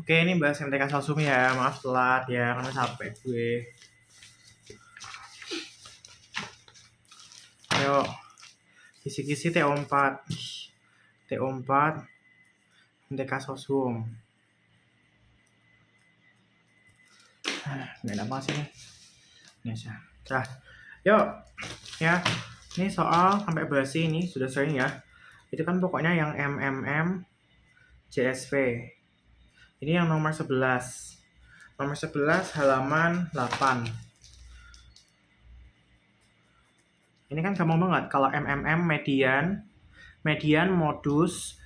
Oke, ini bahas MTK Sosum ya. Maaf telat ya, karena capek gue. Ayo, kisi-kisi TO4. TO4 MTK Sosum. Nggak ada apa sih nih. Ini aja. Nah, yuk. Ya, ini soal sampai bahas ini sudah sering ya. Itu kan pokoknya yang MMM JSP. Ini yang nomor 11. Nomor 11 halaman 8. Ini kan gampang banget. Kalau MMM median modus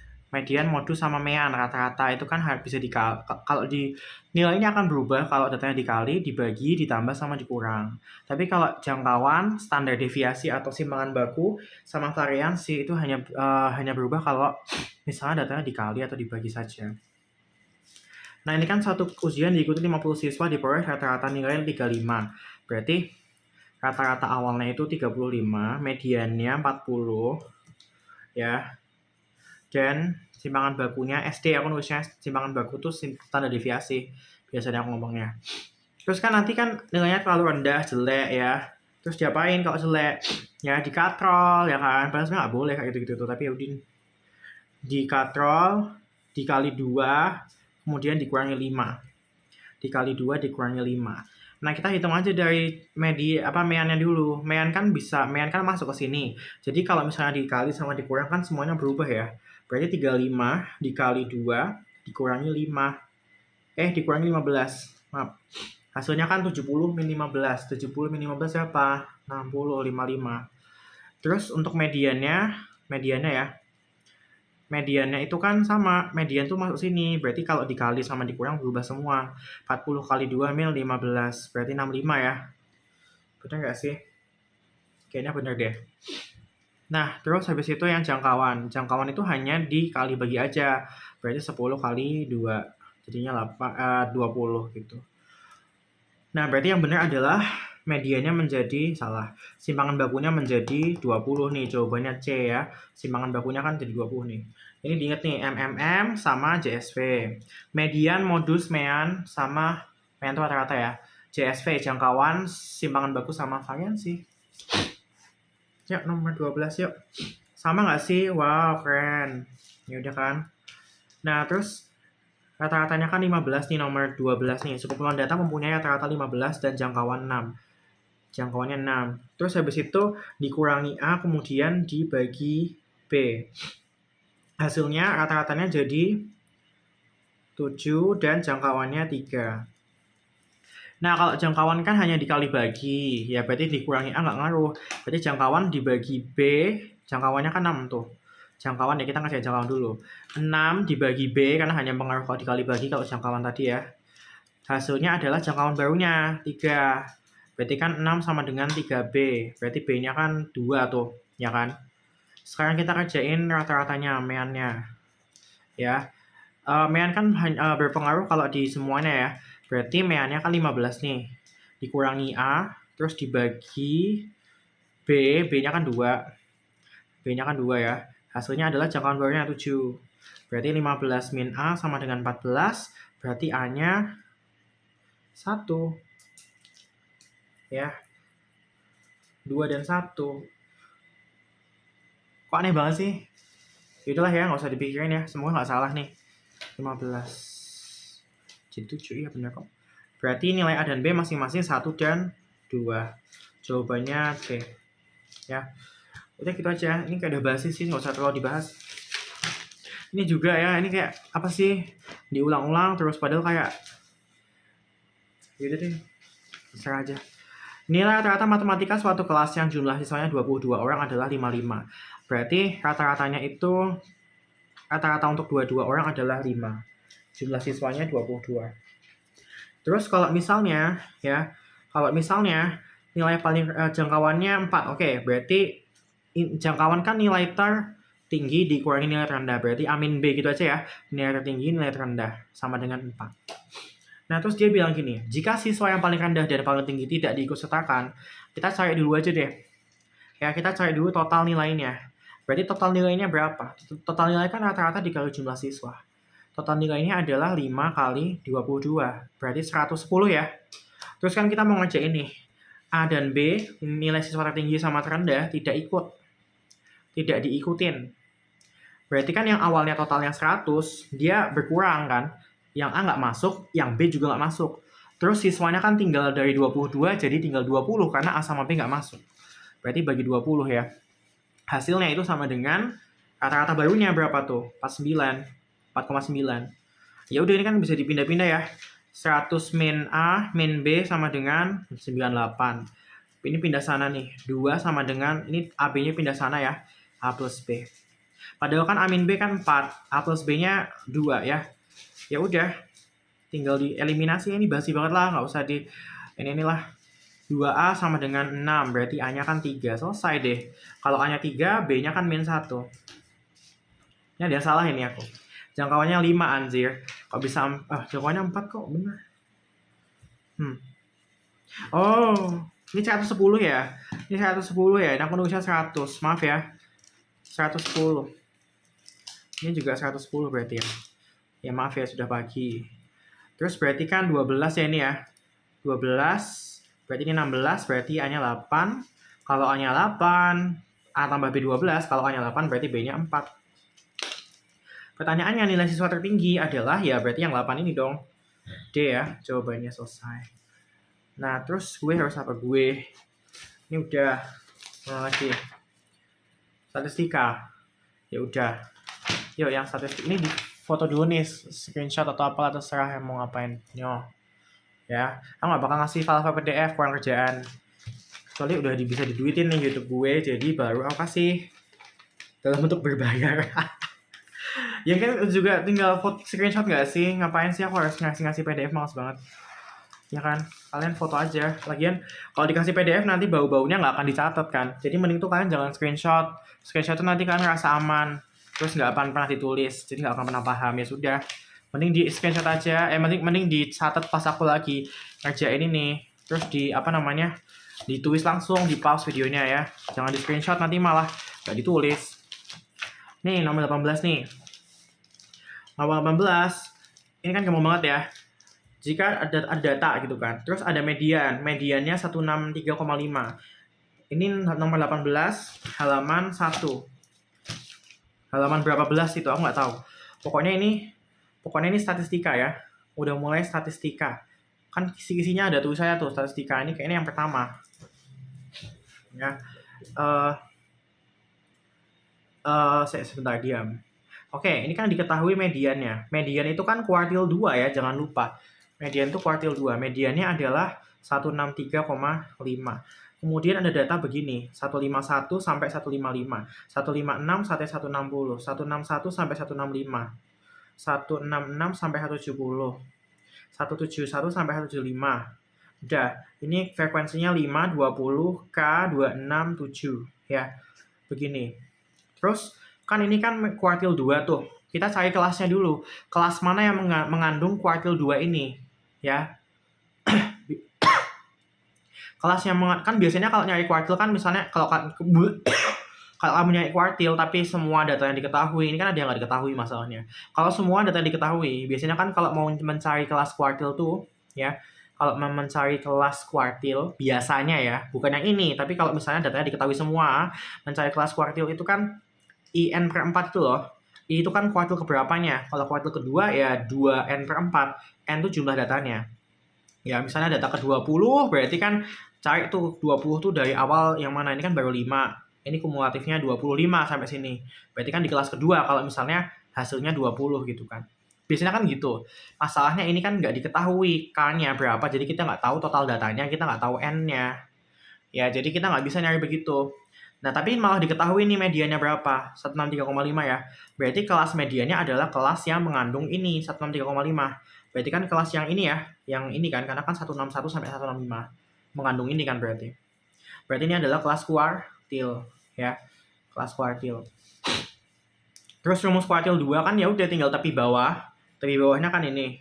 sama mean rata-rata itu kan bisa dikali. Kalau di nilainya akan berubah kalau datanya dikali, dibagi, ditambah sama dikurang. Tapi kalau jangkauan, standar deviasi atau simpangan baku sama variansi itu hanya berubah kalau misalnya datanya dikali atau dibagi saja. Nah, ini kan satu ujian diikuti 50 siswa diperoleh rata-rata nilai 35. Berarti rata-rata awalnya itu 35, mediannya 40 ya. Dan simpangan bakunya SD, aku nulisnya simpangan baku tuh standar deviasi biasanya aku ngomongnya. Terus kan nanti kan nilainya terlalu rendah, jelek ya. Terus diapain kalau jelek? Ya dikatrol ya kan. Padahal sebenarnya nggak boleh kayak gitu-gitu, tapi ya udah dikatrol dikali 2 kemudian dikurangi 5. Dikali 2 dikurangi 5. Nah, kita hitung aja dari meannya dulu. Mean kan masuk ke sini. Jadi kalau misalnya dikali sama dikurang kan semuanya berubah ya. Berarti 35 dikali 2 dikurangi 5. Dikurangi 15. Maaf. Hasilnya kan 70 min 15. 70 min 15 berapa? 60, 55. Terus untuk mediannya ya. Mediannya itu kan sama, median tuh masuk sini, berarti kalau dikali sama dikurang berubah semua. 40 kali 2 mil 15, berarti 65 ya. Bener nggak sih? Kayaknya bener deh. Nah, terus habis itu yang jangkauan. Jangkauan itu hanya dikali bagi aja, berarti 10 kali 2, jadinya 20 gitu. Nah, berarti yang benar adalah mediannya simpangan bakunya menjadi 20 nih, jawabannya C ya. Simpangan bakunya kan jadi 20 nih. Ini diingat nih, MMM sama JSV. Median, modus, mean sama mean itu rata-rata ya. JSV, jangkauan, simpangan baku sama variansi. Yuk, nomor 12 yuk. Sama nggak sih? Wow, keren. Ya udah kan. Nah, terus rata-ratanya kan 15 nih, nomor 12 nih. Sekumpulan data mempunyai rata-rata 15 dan jangkauan 6. Jangkauannya 6. Terus habis itu dikurangi A, kemudian dibagi B. Hasilnya rata-ratanya jadi 7 dan jangkauannya 3. Nah, kalau jangkauan kan hanya dikali bagi. Ya, berarti dikurangi A nggak ngaruh. Berarti jangkauan dibagi B, jangkauannya kan 6 tuh. Jangkauan ya, kita ngasih jangkauan dulu. 6 dibagi B, karena hanya pengaruh kalau dikali bagi kalau jangkauan tadi ya. Hasilnya adalah jangkauan barunya, 3. Berarti kan 6 sama dengan 3B. Berarti B-nya kan 2 tuh, ya kan? Sekarang kita kerjain rata-ratanya, meannya. Ya. Mean kan berpengaruh kalau di semuanya ya. Berarti meannya kan 15 nih. Dikurangi A, terus dibagi B, B-nya kan 2. B-nya kan 2 ya. Hasilnya adalah jangkauan barunya 7. Berarti 15 min A sama dengan 14. Berarti A-nya 1. Ya. 2 dan 1. Kok aneh banget sih? Yaudahlah ya, nggak usah dipikirin ya. Semua nggak salah nih. 15. Jadi 7, iya benar kok. Berarti nilai A dan B masing-masing 1 dan 2. Jawabannya C. Ya. Udah gitu aja. Ini kayak udah bahas sih, nggak usah terlalu dibahas. Ini juga ya, ini kayak apa sih? Diulang-ulang terus padahal kayak yaudah deh. Terserah aja. Nilai rata-rata matematika suatu kelas yang jumlah siswanya 22 orang adalah 55. Berarti rata-ratanya itu rata-rata untuk 22 orang adalah 5. Jumlah siswanya 22. Terus kalau misalnya nilai paling jangkauannya 4. Oke, berarti jangkauan kan nilai tertinggi dikurangi nilai terendah. Berarti A min B gitu aja ya. Nilai tertinggi, nilai terendah sama dengan 4. Nah, terus dia bilang gini, jika siswa yang paling rendah dan paling tinggi tidak diikutsertakan, kita cari dulu aja deh. Ya, kita cari dulu total nilainya. Berarti total nilainya berapa? Total nilai kan rata-rata dikali jumlah siswa. Total nilainya adalah 5 kali 22, berarti 110 ya. Terus kan kita mau ngecek ini, A dan B, nilai siswa tertinggi sama terendah tidak diikutin. Berarti kan yang awalnya totalnya 100, dia berkurang kan. Yang A nggak masuk, yang B juga nggak masuk. Terus siswanya kan tinggal dari 22 jadi tinggal 20 karena A sama B nggak masuk. Berarti bagi 20 ya. Hasilnya itu sama dengan rata-rata barunya berapa tuh? 4,9. Ya udah, ini kan bisa dipindah-pindah ya. 100 min A min B sama dengan 98. Ini pindah sana nih. 2 sama dengan, ini AB-nya pindah sana ya. A plus B. Padahal kan A min B kan 4. A plus B-nya 2 ya. Ya udah, tinggal dieliminasi. Ini basi banget lah, nggak usah di inilah. 2A sama dengan 6, berarti A-nya kan 3. Selesai deh. Kalau A-nya 3, B-nya kan min 1. Ini ada yang salah ini aku. Jangkauannya 5 anjir. Kok bisa jangkauannya 4 kok, bener. Oh, ini 110 ya. Ini 110 ya. Ini aku nulisnya 100. Maaf ya. 110. Ini juga 110 berarti ya. Ya maaf ya, sudah pagi. Terus berarti kan 12 ya ini ya. 12 berarti ini 16, berarti A-nya 8. Kalau A-nya 8, A tambah B 12. Kalau A-nya 8, berarti B-nya 4. Pertanyaannya, nilai siswa tertinggi adalah, ya berarti yang 8 ini dong. D ya, jawabannya selesai. Nah, terus gue harus apa? Gue, ini udah, lagi. Statistika. Ya udah. Yuk, yang statistik ini di foto dulu nih, screenshot atau apalah, terserah yang mau ngapain. Yo. Ya, aku nggak bakal ngasih file PDF kurang kerjaan. Soalnya udah bisa diduitin nih YouTube gue, jadi baru aku kasih dalam bentuk berbayar. Ya kan juga tinggal foto screenshot nggak sih? Ngapain sih aku harus ngasih PDF, males banget. Ya kan, kalian foto aja. Lagian kalau dikasih PDF nanti bau-baunya nggak akan dicatat kan. Jadi mending tuh kalian jangan screenshot. Screenshot tuh nanti kalian ngerasa aman. Terus nggak akan pernah ditulis, jadi nggak akan pernah paham. Ya sudah, mending di screenshot aja. Mending dicatat pas aku lagi ngerjain ini. Terus ditulis langsung, di pause videonya ya. Jangan di screenshot, nanti malah nggak ditulis. Nih nomor 18 nih. Nomor 18 ini kan gampang banget ya. Jika ada data gitu kan, terus ada mediannya 163,5. Ini nomor 18, halaman 1. Halaman berapa belas itu aku nggak tahu. Pokoknya ini statistika ya. Udah mulai statistika. Kan kisi-kisinya ada tulisannya tuh statistika. Ini kayaknya yang pertama. Ya. Sebentar, diam. Oke, ini kan diketahui mediannya. Median itu kan kuartil 2 ya, jangan lupa. Median itu kuartil 2. Mediannya adalah 163,5. Kemudian ada data begini, 151 sampai 155, 156 sampai 160, 161 sampai 165, 166 sampai 170, 171 sampai 175. Udah, ini frekuensinya 5, 20, K, 26, 7. Ya, begini. Terus, kan ini kan kuartil 2 tuh. Kita cari kelasnya dulu. Kelas mana yang mengandung kuartil 2 ini? Ya. Kelas yang kan biasanya kalau nyari kuartil kan misalnya kalau kamu nyari kuartil tapi semua data yang diketahui, ini kan ada yang nggak diketahui masalahnya. Kalau semua data yang diketahui, biasanya kan kalau mau mencari kelas kuartil tuh, ya, kalau mencari kelas kuartil biasanya ya, bukan yang ini, tapi kalau misalnya datanya diketahui semua, mencari kelas kuartil itu kan IN per 4 itu loh. I itu kan kuartil keberapanya. Kalau kuartil kedua ya 2N per 4. N itu jumlah datanya. Ya misalnya data ke-20 berarti kan cari tuh 20 tuh dari awal yang mana. Ini kan baru 5. Ini kumulatifnya 25 sampai sini. Berarti kan di kelas kedua kalau misalnya hasilnya 20 gitu kan. Biasanya kan gitu. Masalahnya ini kan nggak diketahui K-nya berapa. Jadi kita nggak tahu total datanya, kita nggak tahu N-nya. Ya jadi kita nggak bisa nyari begitu. Nah, tapi malah diketahui nih mediannya berapa, 163,5 ya. Berarti kelas mediannya adalah kelas yang mengandung ini, 163,5. Berarti kan kelas yang ini ya, yang ini kan, karena kan 161 sampai 165. Mengandung ini kan berarti. Berarti ini adalah kelas kuartil, ya. Kelas kuartil. Terus rumus kuartil 2 kan ya udah tinggal tepi bawah. Tepi bawahnya kan ini,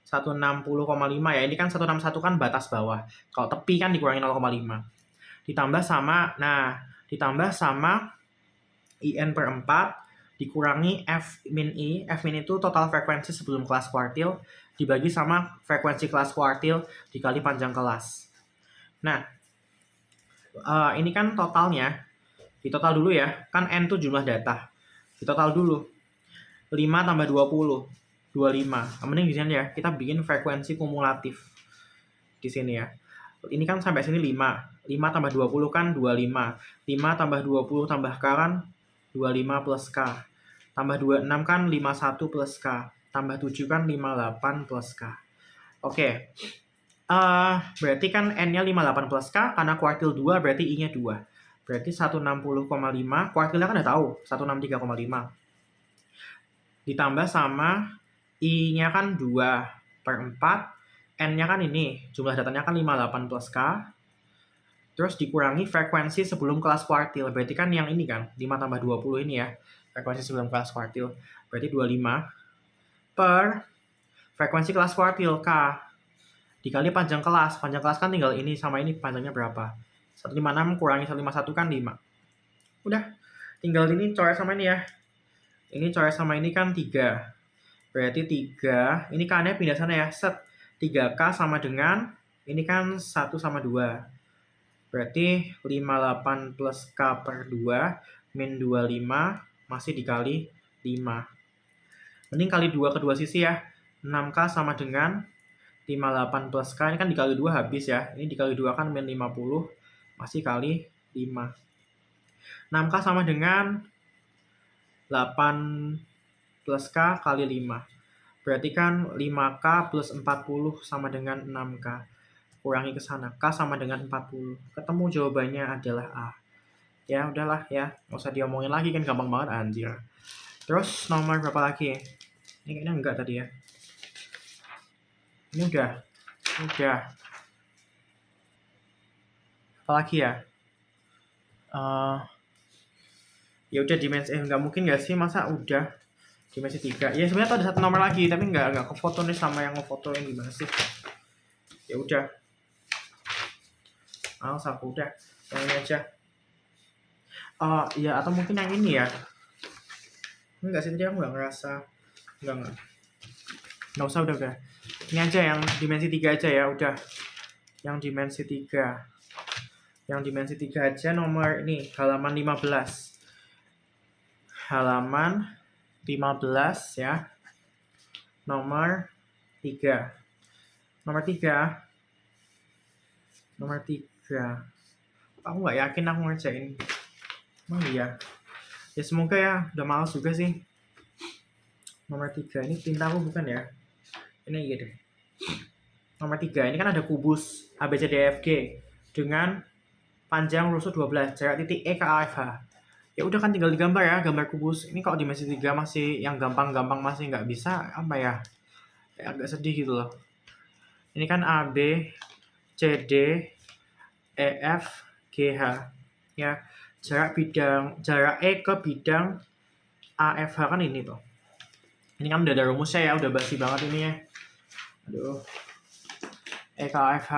160,5 ya. Ini kan 161 kan batas bawah. Kalau tepi kan dikurangi 0,5. Ditambah sama IN per 4 dikurangi F min I. F min itu total frekuensi sebelum kelas kuartil dibagi sama frekuensi kelas kuartil dikali panjang kelas. Nah, ini kan totalnya. Di total dulu ya. Kan N itu jumlah data. Di total dulu. 5 tambah 20. 25. Mending di sini ya. Kita bikin frekuensi kumulatif. Di sini ya. Ini kan sampai sini 5. 5 tambah 20 kan 25. 5 tambah 20 tambah K kan 25 plus K. Tambah 26 kan 51 plus K. Tambah 7 kan 58 plus K. Oke. Berarti kan N-nya 58 plus K, karena kuartil 2 berarti I-nya 2. Berarti 160,5, kuartilnya kan udah tahu, 163,5. Ditambah sama I-nya kan 2 per 4, N-nya kan ini, jumlah datanya kan 58 plus K, terus dikurangi frekuensi sebelum kelas kuartil, berarti kan yang ini kan, 5 tambah 20 ini ya, frekuensi sebelum kelas kuartil, berarti 25 per frekuensi kelas kuartil K, dikali panjang kelas kan tinggal ini sama ini panjangnya berapa, 156 kurangi 151 kan 5. Udah, tinggal ini coret sama ini ya, ini coret sama ini kan 3, berarti 3, ini K-nya pindah sana ya, set 3K sama dengan, ini kan 1 sama 2, berarti 58 plus K per 2 min 25 masih dikali 5. Mending kali 2 kedua sisi ya. 6K sama dengan 58 plus K. Ini kan dikali 2 habis ya. Ini dikali 2 kan min 50. Masih kali 5. 6K sama dengan 8 plus K kali 5. Berarti kan 5K plus 40 sama dengan 6K. Kurangi ke sana. K sama dengan 40. Ketemu jawabannya adalah A. Ya udahlah ya. Nggak usah diomongin lagi kan gampang banget anjir. Terus nomor berapa lagi? Ini kayaknya enggak tadi ya. Ini udah. Apa lagi ya? Ya udah dimensi enggak mungkin nggak sih, masa udah dimensi 3. Ya sebenarnya ada satu nomor lagi tapi enggak kefoto nih sama yang ngefoto yang gimana sih. Ya udah. Aku udah. Yang ini aja. Ya atau mungkin yang ini ya. Enggak sih, tadi aku nggak ngerasa. Enggak usah, udah. Ini aja yang dimensi 3 aja ya, udah. Yang dimensi 3. Yang dimensi 3 aja nomor ini, halaman 15. Halaman 15 ya. Nomor 3. Nomor 3. Aku nggak yakin aku ngerjain. Emang iya. Ya semoga ya, udah malas juga sih. Nomor 3, ini tintaku bukan ya? Ini gitu. Nomor 3, ini kan ada kubus ABCDFG dengan panjang rusuk 12, jarak titik E ke AFH. Ya udah kan tinggal digambar ya, gambar kubus. Ini kalau dimensi 3 masih yang gampang-gampang masih nggak bisa, apa ya? Kayak agak sedih gitu loh. Ini kan AB, CD, EF, GH. Ya, jarak E ke bidang AFH kan ini tuh. Ini kan udah ada rumusnya ya, udah basi banget ini ya. Aduh. EKFH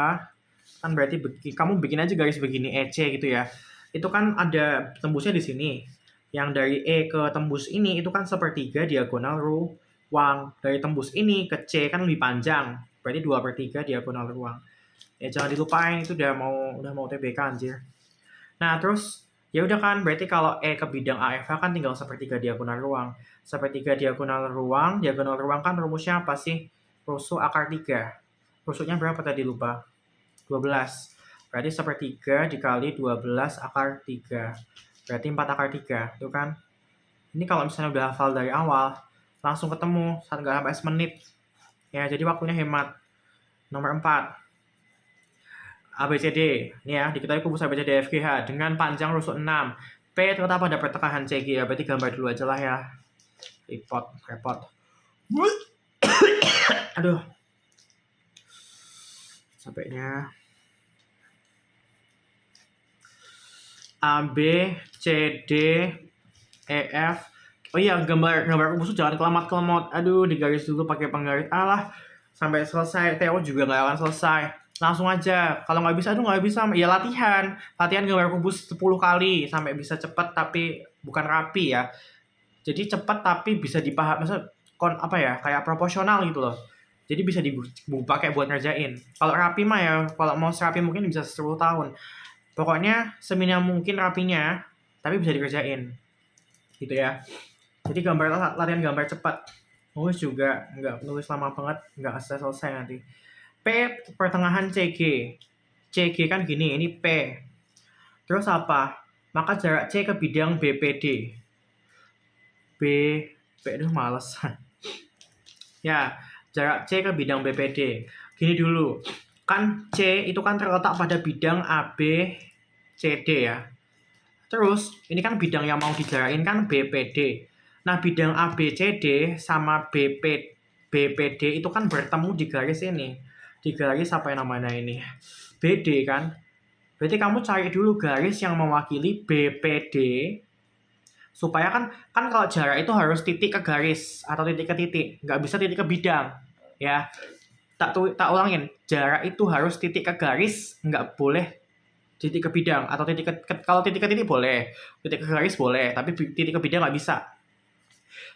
kan berarti kamu bikin aja garis begini EC gitu ya. Itu kan ada tembusnya di sini. Yang dari E ke tembus ini itu kan sepertiga diagonal ruang. Dari tembus ini ke C kan lebih panjang. Berarti 2/3 diagonal ruang. Ya jangan dilupain, itu udah mau TBK anjir. Nah, terus ya udah kan, berarti kalau E ke bidang AFH kan tinggal sepertiga diagonal ruang. Sepertiga diagonal ruang kan rumusnya apa sih? Rusuk akar 3. Rusuknya berapa tadi lupa? 12. Berarti sepertiga dikali 12 akar 3. Berarti 4 akar 3. Itu kan. Ini kalau misalnya udah hafal dari awal, langsung ketemu, nggak sampai semenit. Ya, jadi waktunya hemat. Nomor 4. ABCD. Ini ya, diketahui kubus ABCDFGH dengan panjang rusuk 6. P terletak pada pertengahan CG ya, berarti gambar dulu aja lah ya. Repot. Aduh. Sampainya. A, B, C, D, E, F. Oh iya, gambar kubus jangan kelamat. Aduh, digaris dulu pakai penggaris. Alah, sampai selesai. TO juga nggak akan selesai. Langsung aja. Kalau nggak bisa, ya latihan gambar kubus 10 kali sampai bisa cepet tapi bukan rapi ya. Jadi cepat tapi bisa dipaham, maksudnya apa ya, kayak proporsional gitu loh. Jadi bisa dipakai buat ngerjain. Kalau rapi mah ya, kalau mau serapi mungkin bisa 10 tahun. Pokoknya seminim mungkin rapinya, tapi bisa dikerjain. Gitu ya. Jadi latihan gambar cepat. Nulis juga nggak nulis lama banget, nggak selesai nanti. P pertengahan CG. CG kan gini, ini P. Terus apa? Maka jarak C ke bidang BPD. B itu males. Ya, jarak C ke bidang BPD. Gini dulu. Kan C itu kan terletak pada bidang AB CD ya. Terus, ini kan bidang yang mau dijarakin kan BPD. Nah, bidang ABCD sama BPD itu kan bertemu di garis ini. Di garis apa yang namanya ini? BD kan? Berarti kamu cari dulu garis yang mewakili BPD. Supaya kan kalau jarak itu harus titik ke garis atau titik ke titik. Nggak bisa titik ke bidang. Ya, tak ulangin. Jarak itu harus titik ke garis, nggak boleh titik ke bidang, atau kalau titik ke titik boleh, titik ke garis boleh, tapi titik ke bidang nggak bisa.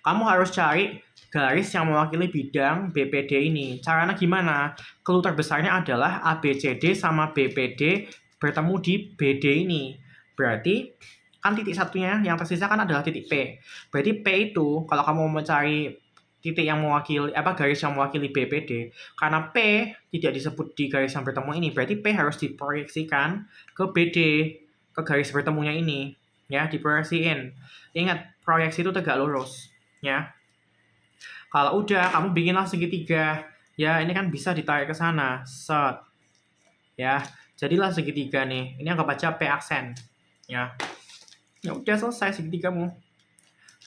Kamu harus cari garis yang mewakili bidang BPD ini. Caranya gimana? Clue terbesarnya adalah ABCD sama BPD bertemu di BD ini. Berarti kan titik satunya yang tersisa kan adalah titik P. Berarti P itu kalau kamu mau mencari titik yang mewakili garis yang mewakili BPD, karena P tidak disebut di garis yang bertemu ini, berarti P harus diproyeksikan ke BD, ke garis bertemunya ini, ya, diproyeksiin. Ingat, proyeksi itu tegak lurus, ya. Kalau udah, kamu bikinlah segitiga, ya, ini kan bisa ditarik ke sana, set, ya, jadilah segitiga nih. Ini anggap aja P aksen, ya. Ya udah selesai segitigamu.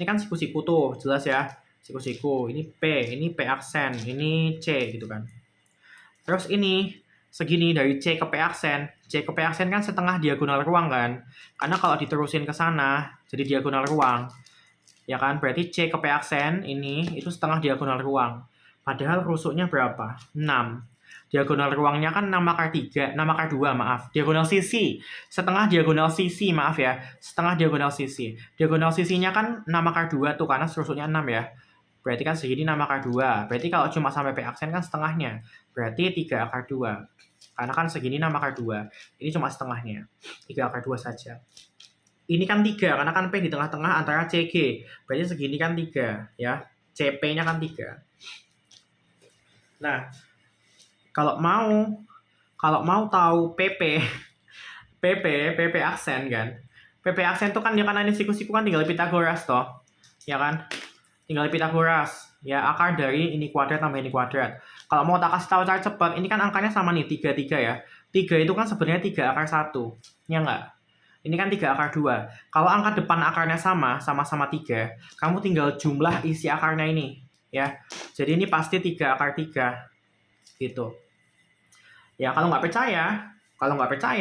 Ini kan siku-siku tuh, jelas ya. Siku-siku, ini P aksen, ini C gitu kan. Terus ini segini dari C ke P aksen. C ke P aksen kan setengah diagonal ruang kan. Karena kalau diterusin ke sana jadi diagonal ruang. Ya kan? Berarti C ke P aksen ini itu setengah diagonal ruang. Padahal rusuknya berapa? 6. Diagonal ruangnya kan 6 akar 2, maaf. Diagonal sisi. Setengah diagonal sisi, maaf ya. Setengah diagonal sisi. Diagonal sisinya kan 6 akar 2 tuh, karena rusuknya 6 ya. Berarti kan segini 6 akar 2. Berarti kalau cuma sampai P aksen kan setengahnya. Berarti 3 akar 2. Karena kan segini 6 akar 2. Ini cuma setengahnya. 3 akar 2 saja. Ini kan 3, karena kan P di tengah-tengah antara CG. Berarti segini kan 3, ya. CP-nya kan 3. Nah, kalau mau tahu PP aksen kan. PP aksen itu kan ya karena ini siku-siku kan tinggal Pitagoras toh. Ya kan? Tinggal Pitagoras. Ya, akar dari ini kuadrat tambah ini kuadrat. Kalau mau tak kasih tahu cara cepat, ini kan angkanya sama nih, 3 ya. 3 itu kan sebenarnya 3 akar 1. Ya enggak? Ini kan 3 akar 2. Kalau angka depan akarnya sama-sama 3, kamu tinggal jumlah isi akarnya ini. Ya. Jadi ini pasti 3 akar 3. Gitu. Ya, kalau nggak percaya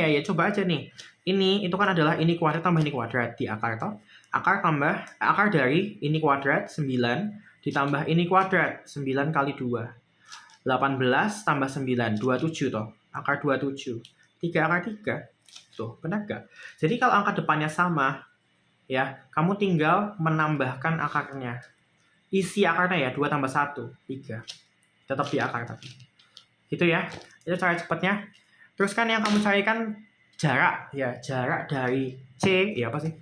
ya coba aja nih. Ini itu kan adalah ini kuadrat tambah ini kuadrat di akar toh. Akar dari ini kuadrat 9 ditambah ini kuadrat 9 kali 2. 18 tambah 9, 27 toh. Akar 27. 3 akar 3. Tuh, benar gak? Jadi kalau angka depannya sama, ya, kamu tinggal menambahkan akarnya. Isi akarnya ya, 2 tambah 1, 3. Tetap di akar tapi. Gitu ya. Itu cara cepatnya. Terus kan yang kamu cari kan jarak, ya, jarak dari C, ya apa sih?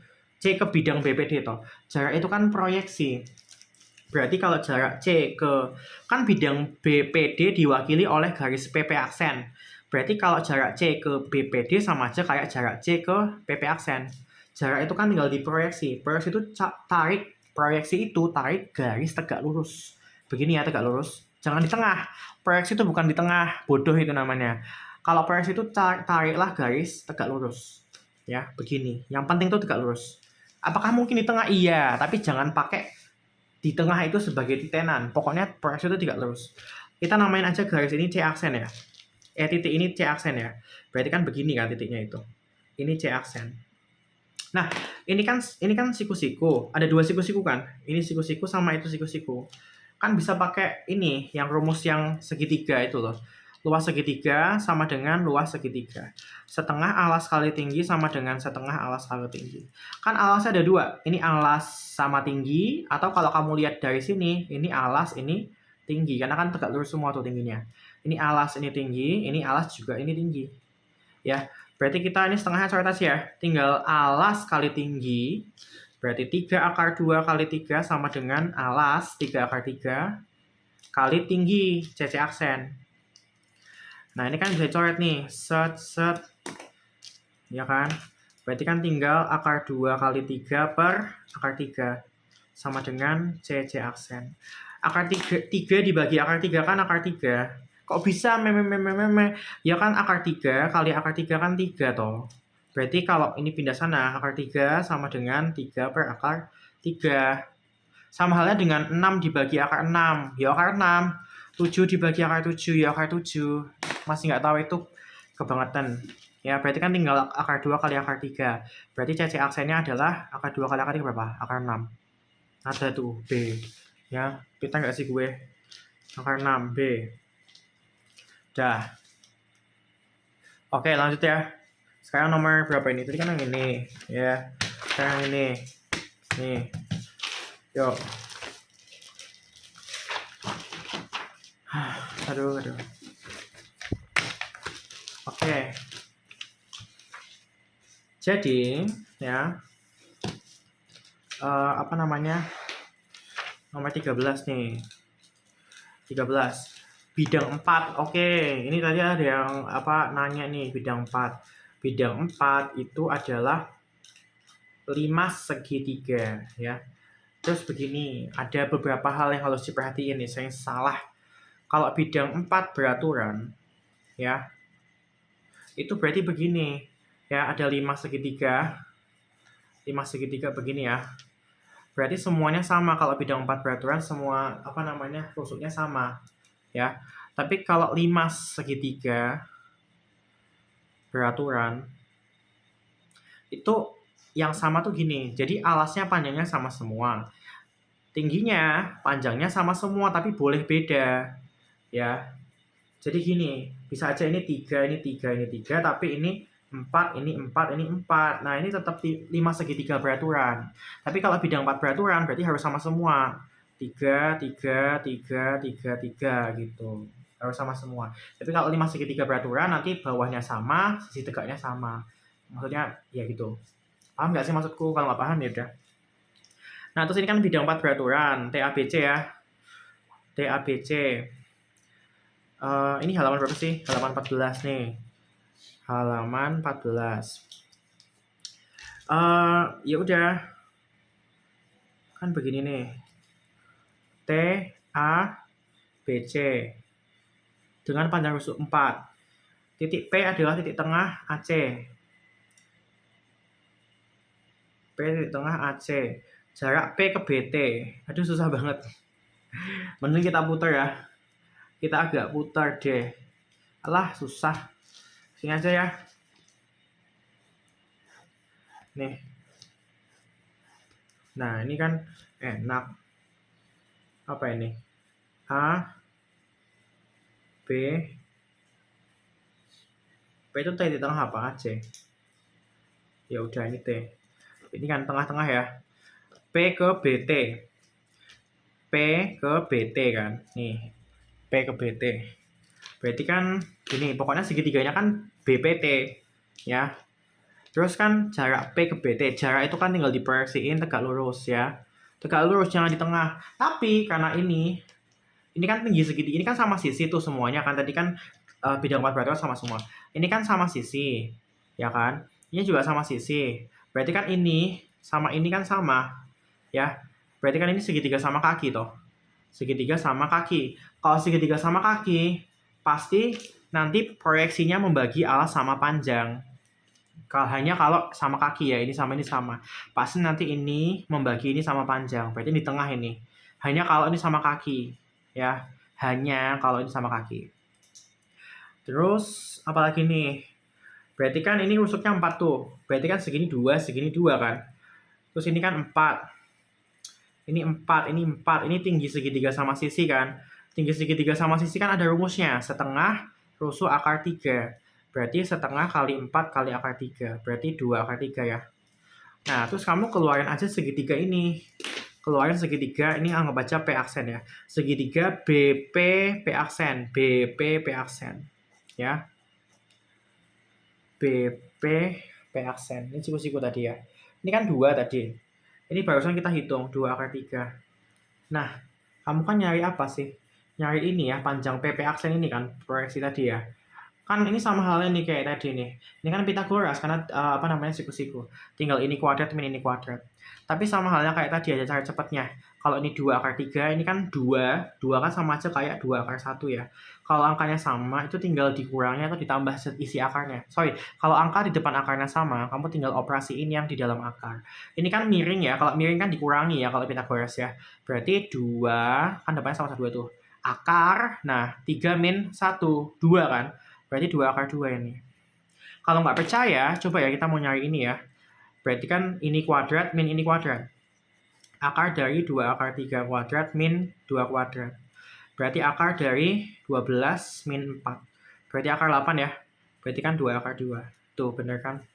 C ke bidang BPD toh. Jarak itu kan proyeksi. Berarti kalau jarak C ke kan bidang BPD diwakili oleh garis PP aksen. Berarti kalau jarak C ke BPD sama aja kayak jarak C ke PP aksen. Jarak itu kan tinggal diproyeksi. Proyeksi itu proyeksi itu tarik garis tegak lurus. Begini ya, tegak lurus. Jangan di tengah. Proyeksi itu bukan di tengah, bodoh itu namanya. Kalau proyeksi itu tariklah garis tegak lurus. Ya, begini. Yang penting itu tegak lurus. Apakah mungkin di tengah? Iya, tapi jangan pakai di tengah itu sebagai titenan. Pokoknya proyeksi itu tegak lurus. Kita namain aja garis ini C aksen ya. Titik ini C aksen ya. Berarti kan begini kan titiknya itu. Ini C aksen. Nah, ini kan siku-siku. Ada 2 siku-siku kan? Ini siku-siku sama itu siku-siku. Kan bisa pakai ini yang rumus yang segitiga itu loh. Luas segitiga sama dengan luas segitiga. Setengah alas kali tinggi sama dengan setengah alas kali tinggi. Kan alasnya ada dua. Ini alas sama tinggi, atau kalau kamu lihat dari sini, ini alas, ini tinggi. Karena kan tegak lurus semua tuh tingginya. Ini alas, ini tinggi, ini alas juga, ini tinggi. Ya, berarti kita ini setengahnya coret aja ya. Tinggal alas kali tinggi, berarti 3 akar 2 kali 3 sama dengan alas 3 akar 3 kali tinggi, CC aksen. Nah, ini kan bisa coret nih, set, ya kan? Berarti kan tinggal akar 2 kali 3 per akar 3, sama dengan CC aksen. Akar 3 dibagi akar 3 kan akar 3. Kok bisa ya kan akar 3 kali akar 3 kan 3 toh. Berarti kalau ini pindah sana, akar 3 sama dengan 3 per akar 3. Sama halnya dengan 6 dibagi akar 6, ya akar 6. 7 dibagi akar 7, ya akar 7. Masih nggak tahu itu kebangetan. Ya, berarti kan tinggal akar 2 kali akar 3. Berarti CC aksennya adalah akar 2 kali akar 3 berapa? Akar 6. Ada tuh, B. Ya, kita nggak sih gue? Akar 6, B. Dah. Oke, lanjut ya. Sekarang nomor berapa ini? Tadi kan yang ini. Ya, sekarang ini. Nih. Yuk. Aduh. Oke. Jadi, ya. Apa namanya? Nomor 13 nih. 13. Bidang 4. Oke, ini tadi ada yang nanya nih, bidang 4. Bidang 4 itu adalah 5 segitiga, ya. Terus begini, ada beberapa hal yang harus diperhatiin nih, saya salah. Kalau bidang 4 beraturan, ya, itu berarti begini, ya, ada 5 segitiga. 5 segitiga begini ya. Berarti semuanya sama. Kalau bidang 4 beraturan, semua rusuknya sama, ya. Tapi kalau 5 segitiga beraturan, itu yang sama tuh gini. Jadi alasnya panjangnya sama semua. Tingginya, panjangnya sama semua, tapi boleh beda. Ya. Jadi gini, bisa aja ini 3, ini 3, ini 3, tapi ini 4, ini 4, ini 4. Nah, ini tetap 5 segitiga beraturan. Tapi kalau bidang 4 beraturan, berarti harus sama semua. 3, 3, 3, 3, 3, gitu. Harus sama semua. Tapi kalau 5 segitiga beraturan, nanti bawahnya sama, sisi tegaknya sama. Maksudnya, ya gitu. Paham nggak sih maksudku? Kalau nggak paham, ya udah. Nah, terus ini kan bidang 4 beraturan. TABC ya. TABC. Ini halaman berapa sih? Halaman 14 nih. Halaman 14. Ya udah. Kan begini nih. TABC dengan panjang rusuk 4. Titik P adalah titik tengah AC. P titik tengah AC. Jarak P ke BT. Aduh, susah banget. Mending kita putar ya. Kita agak putar deh. Alah, susah. Sini aja ya. Nih. Nah, ini kan enak. Apa ini? A, B. P itu T di tengah apa? AC. Ya udah, ini T. Ini kan tengah-tengah ya. P ke BT. P ke BT kan. Nih. P ke BT. Berarti kan ini pokoknya segitiganya kan BPT ya. Terus kan jarak P ke BT, jarak itu kan tinggal diproyeksiin tegak lurus ya. Tegak lurus jangan di tengah. Tapi karena ini kan tinggi segitiga, ini kan sama sisi tuh semuanya kan. Tadi kan bidang 4 beraturan sama semua. Ini kan sama sisi, ya kan? Ini juga sama sisi. Berarti kan ini sama ini kan sama, ya. Berarti kan ini segitiga sama kaki toh. Segitiga sama kaki. Kalau segitiga sama kaki, pasti nanti proyeksinya membagi alas sama panjang. Hanya kalau sama kaki ya, ini sama ini sama. Pasti nanti ini membagi ini sama panjang. Berarti di tengah ini. Hanya kalau ini sama kaki, ya. Hanya kalau ini sama kaki. Terus apalagi nih? Berarti kan ini rusuknya 4 tuh. Berarti kan segini 2 kan. Terus ini kan 4. Ini 4, ini 4. Ini tinggi segitiga sama sisi kan. Tinggi segitiga sama sisi kan ada rumusnya. Setengah rusuk akar 3. Berarti setengah kali 4 kali akar 3. Berarti 2 akar 3 ya. Nah, terus kamu keluarin aja segitiga ini. Keluarin segitiga, ini anggap aja P aksen ya. Segitiga BP P aksen. BP P aksen. Ya. BP P aksen. Ini siku-siku tadi ya. Ini kan 2 tadi. Ini barusan kita hitung 2 akar 3. Nah, kamu kan nyari apa sih? Nyari ini ya, panjang PP aksen ini kan, proyeksi tadi ya. Kan ini sama halnya nih kayak tadi nih. Ini kan Pitagoras karena siku-siku. Tinggal ini kuadrat min ini kuadrat. Tapi sama halnya kayak tadi aja cara cepatnya. Kalau ini 2 akar 3, ini kan 2. 2 kan sama aja kayak 2 akar 1 ya. Kalau angkanya sama, itu tinggal dikurangi atau ditambah isi akarnya. Sorry, kalau angka di depan akarnya sama, kamu tinggal operasiin yang di dalam akar. Ini kan miring ya. Kalau miring kan dikurangi ya kalau Pitagoras ya. Berarti 2, kan depannya sama 2 tuh. Akar, nah 3 min 1, 2 kan. Berarti 2 akar 2 ini. Kalau nggak percaya, coba ya kita mau nyari ini ya. Berarti kan ini kuadrat min ini kuadrat. Akar dari 2 akar 3 kuadrat min 2 kuadrat. Berarti akar dari 12 min 4. Berarti akar 8 ya. Berarti kan 2 akar 2. Tuh, bener kan?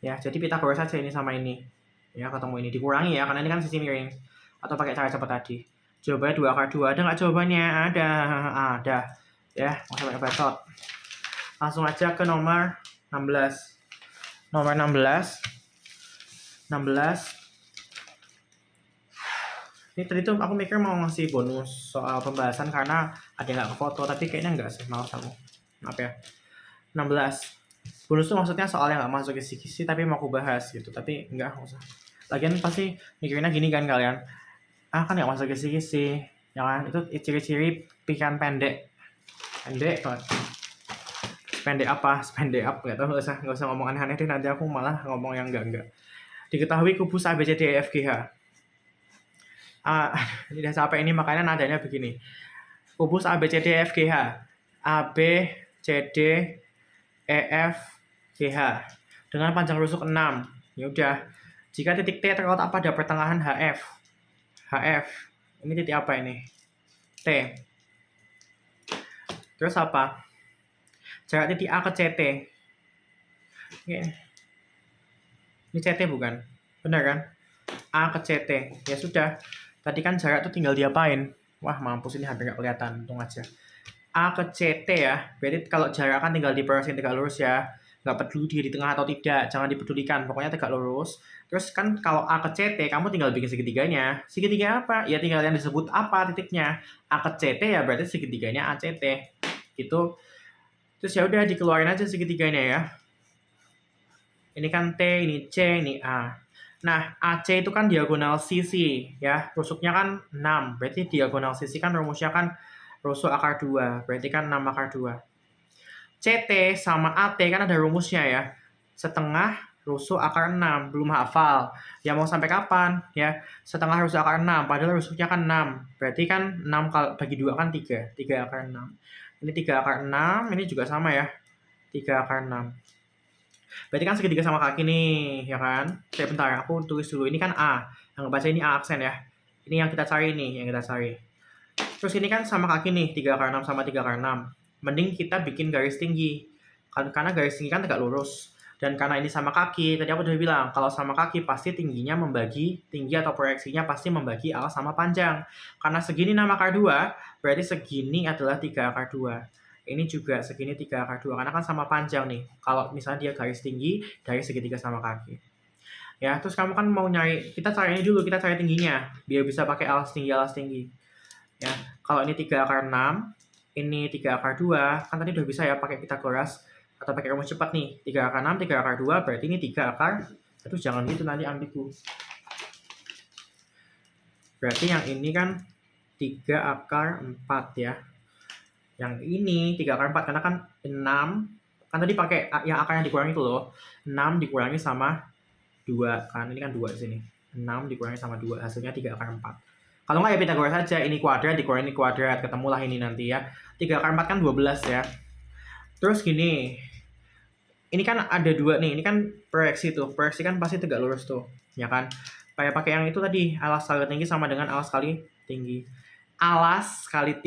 Ya, jadi Pitagoras saja ini sama ini. Ya, ketemu ini. Dikurangi ya, karena ini kan sisi miring. Atau pakai cara cepat tadi. Jawabannya 2 akar 2. Ada nggak jawabannya? Ada. Ya, mau banyak bacot. Langsung aja ke nomor 16. Nomor 16. Ini tadi tuh aku mikir mau ngasih bonus soal pembahasan karena ada yang nggak ke foto, tapi kayaknya nggak sih, malas aku. Maaf ya. 16. Bonus tuh maksudnya soal yang nggak masuk kisi-kisi tapi mau aku bahas gitu, tapi nggak usah. Lagian pasti mikirnya gini kan kalian. Kan nggak masuk kisi-kisi. Jangan, itu ciri-ciri pikiran pendek. Pendek banget. Pendek apa? Pendek up, nggak tahu, nggak usah ngomong aneh-aneh deh, nanti aku malah ngomong yang enggak. Diketahui kubus ABCDEFGH. Ini udah capek ini, makanya nadanya begini. Kubus ABCDEFGH. ABCDEFGH dengan panjang rusuk 6. Ya udah. Jika titik T terletak pada pertengahan HF. Ini titik apa ini? T. Terus apa? Jarak titik A ke CT. Ini CT bukan? Benar kan? A ke CT. Ya sudah. Tadi kan jarak itu tinggal diapain? Wah, mampus, ini hampir nggak kelihatan. Untung aja. A ke CT ya. Berarti kalau jarak kan tinggal diproyeksi tegak lurus ya. Nggak peduli dia di tengah atau tidak. Jangan dipedulikan. Pokoknya tegak lurus. Terus kan kalau A ke CT, kamu tinggal bikin segitiganya. Segitiga apa? Ya tinggal yang disebut apa titiknya. A ke CT ya berarti segitiganya ACT. Gitu. Terus ya udah dikeluarin aja segitiganya ya. Ini kan T, ini C, ini A. Nah, AC itu kan diagonal sisi ya. Rusuknya kan 6. Berarti diagonal sisi kan rumusnya kan rusuk akar 2. Berarti kan 6 akar 2. CT sama AT kan ada rumusnya ya. Setengah rusuk akar 6. Belum hafal. Ya mau sampai kapan? Ya, setengah rusuk akar 6. Padahal rusuknya kan 6. Berarti kan 6 bagi 2 kan 3. 3 akar 6. Ini 3 akar 6. Ini juga sama ya. 3 akar 6. Berarti kan segitiga sama kaki nih, ya kan? Bentar, aku tulis dulu. Ini kan A. Yang baca ini A aksen ya. Ini yang kita cari nih, yang kita cari. Terus ini kan sama kaki nih, 3 akar 6 sama 3 akar 6. Mending kita bikin garis tinggi. Karena garis tinggi kan tegak lurus. Dan karena ini sama kaki, tadi aku udah bilang, kalau sama kaki pasti tingginya membagi, tinggi atau proyeksinya pasti membagi alas sama panjang. Karena segini 6 akar 2, berarti segini adalah 3 akar 2. Ini juga segini 3 akar 2, karena kan sama panjang nih. Kalau misalnya dia garis tinggi, garis segitiga sama kaki. Ya, terus kamu kan mau nyari, kita cari ini dulu, kita cari tingginya. Biar bisa pakai alas tinggi. Ya, kalau ini 3 akar 6, ini 3 akar 2, kan tadi udah bisa ya pakai Pitagoras. Atau pakai rumus cepat nih, 3 akar 6, 3 akar 2, berarti ini 3 akar. Aduh, jangan gitu, nanti ambigu. Berarti yang ini kan 3 akar 4 ya. Yang ini 3 akar 4 karena kan 6 kan tadi pakai yang akar yang dikurangi itu loh. 6 dikurangi sama 2 kan, ini kan 2 di sini. 6 dikurangi sama 2 hasilnya 3 akar 4. Kalau nggak ya Pitagoras saja, ini kuadrat dikurangi kuadrat, ketemulah ini nanti ya. 3 akar 4 kan 12 ya. Terus gini. Ini kan ada 2 nih, ini kan proyeksi tuh. Proyeksi kan pasti tegak lurus tuh, ya kan? Pakai yang itu tadi, alas kali tinggi sama dengan alas kali tinggi. Alas kali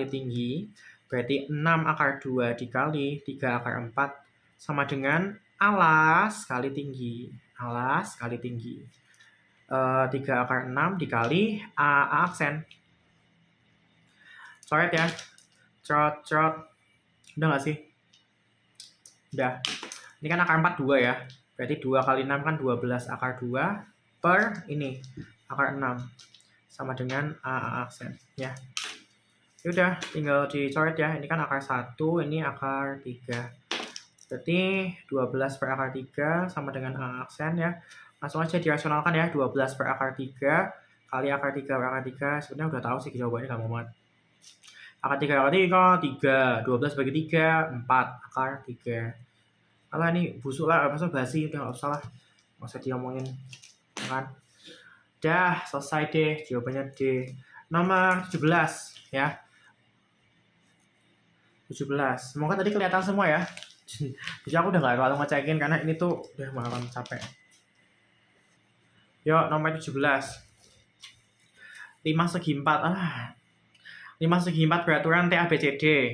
tinggi Berarti 6 akar 2 dikali 3 akar 4 sama dengan alas kali tinggi. Alas kali tinggi. 3 akar 6 dikali A aksen. Coret ya. Cerot. Udah nggak sih? Udah. Ini kan akar 4 2 ya. Berarti 2 kali 6 kan 12 akar 2 per ini akar 6 sama dengan A aksen ya. Udah, tinggal dicoret ya. Ini kan akar 1, ini akar 3. Berarti 12 per akar 3 sama dengan A aksen ya. Langsung aja dirasionalkan ya. 12 per akar 3 kali akar 3 per akar 3. Sebenarnya udah tahu sih jawabannya, gampang banget. Akar 3 akar 3, 12 bagi 3, 4 akar 3. Alah ini busuk lah, maksudnya basi, udah nggak usah lah. Nggak usah diomongin. Kan? Dah, selesai deh. Jawabannya D. Nomor 17 ya. 17. Semoga tadi kelihatan semua ya. Jadi aku udah gak terlalu ngecekin karena ini tuh udah malam capek. Yuk, nomor 17. 5 segi 4. 5 segi 4 beraturan TABCD.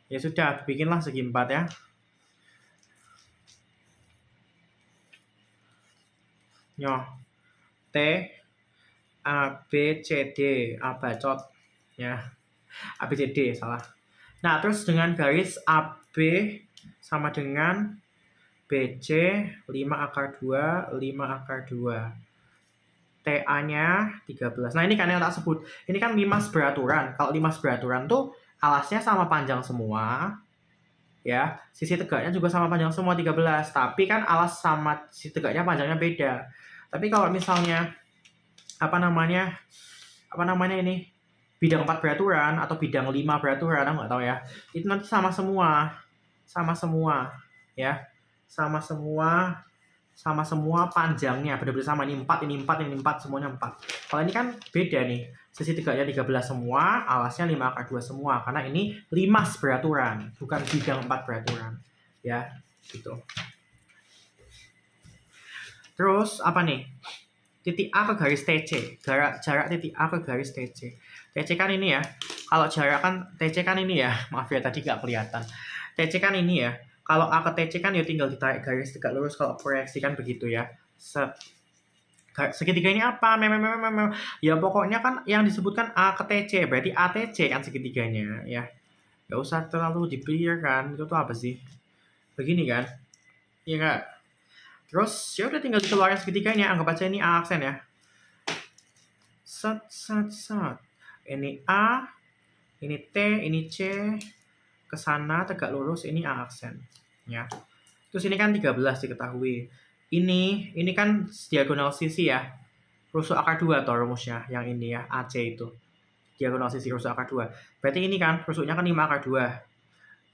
Ya sudah, bikinlah segi 4 ya. Yo. T ABCD, abacot ya. ABCD salah. Nah, terus dengan garis AB sama dengan BC 5 akar 2, 5 akar 2. TA-nya 13. Nah, ini kan yang tak sebut. Ini kan 5 beraturan. Kalau 5 beraturan tuh alasnya sama panjang semua. Ya, sisi tegaknya juga sama panjang semua 13. Tapi kan alas sama sisi tegaknya panjangnya beda. Tapi kalau misalnya apa namanya ini bidang 4 beraturan atau bidang 5 beraturan, aku nggak tahu ya. Itu nanti sama semua ya. Sama semua panjangnya, benar-benar sama. Ini 4, ini 4, ini 4, semuanya 4. Kalau ini kan beda nih. Sisi tegaknya 13 semua, alasnya 5 akar 2 semua. Karena ini 5 beraturan, bukan bidang 4 beraturan. Ya, gitu. Terus, apa nih? Titik A ke garis TC. Jarak titik A ke garis TC. TC kan ini ya. Kalau jarak kan, TC kan ini ya. Maaf ya, tadi nggak kelihatan. TC kan ini ya. Kalau A ke TC kan ya tinggal ditarik garis tegak lurus. Kalau proyeksi kan begitu ya. Segitiga ini apa? Ya pokoknya kan yang disebutkan A ke TC. Berarti ATC kan segitiganya ya. Nggak usah terlalu di-clear kan. Itu tuh apa sih? Begini kan? Iya nggak? Terus ya udah tinggal dikeluarin segitiganya. Anggap aja ini A aksen ya. Sat. Ini A, ini T, ini C. Ke sana tegak lurus, ini A aksen ya. Terus ini kan 13 diketahui. Ini kan diagonal sisi ya. Rusuk akar 2 atau rumusnya yang ini ya, AC itu. Diagonal sisi rusuk akar 2. Berarti ini kan rusuknya kan 5 akar 2.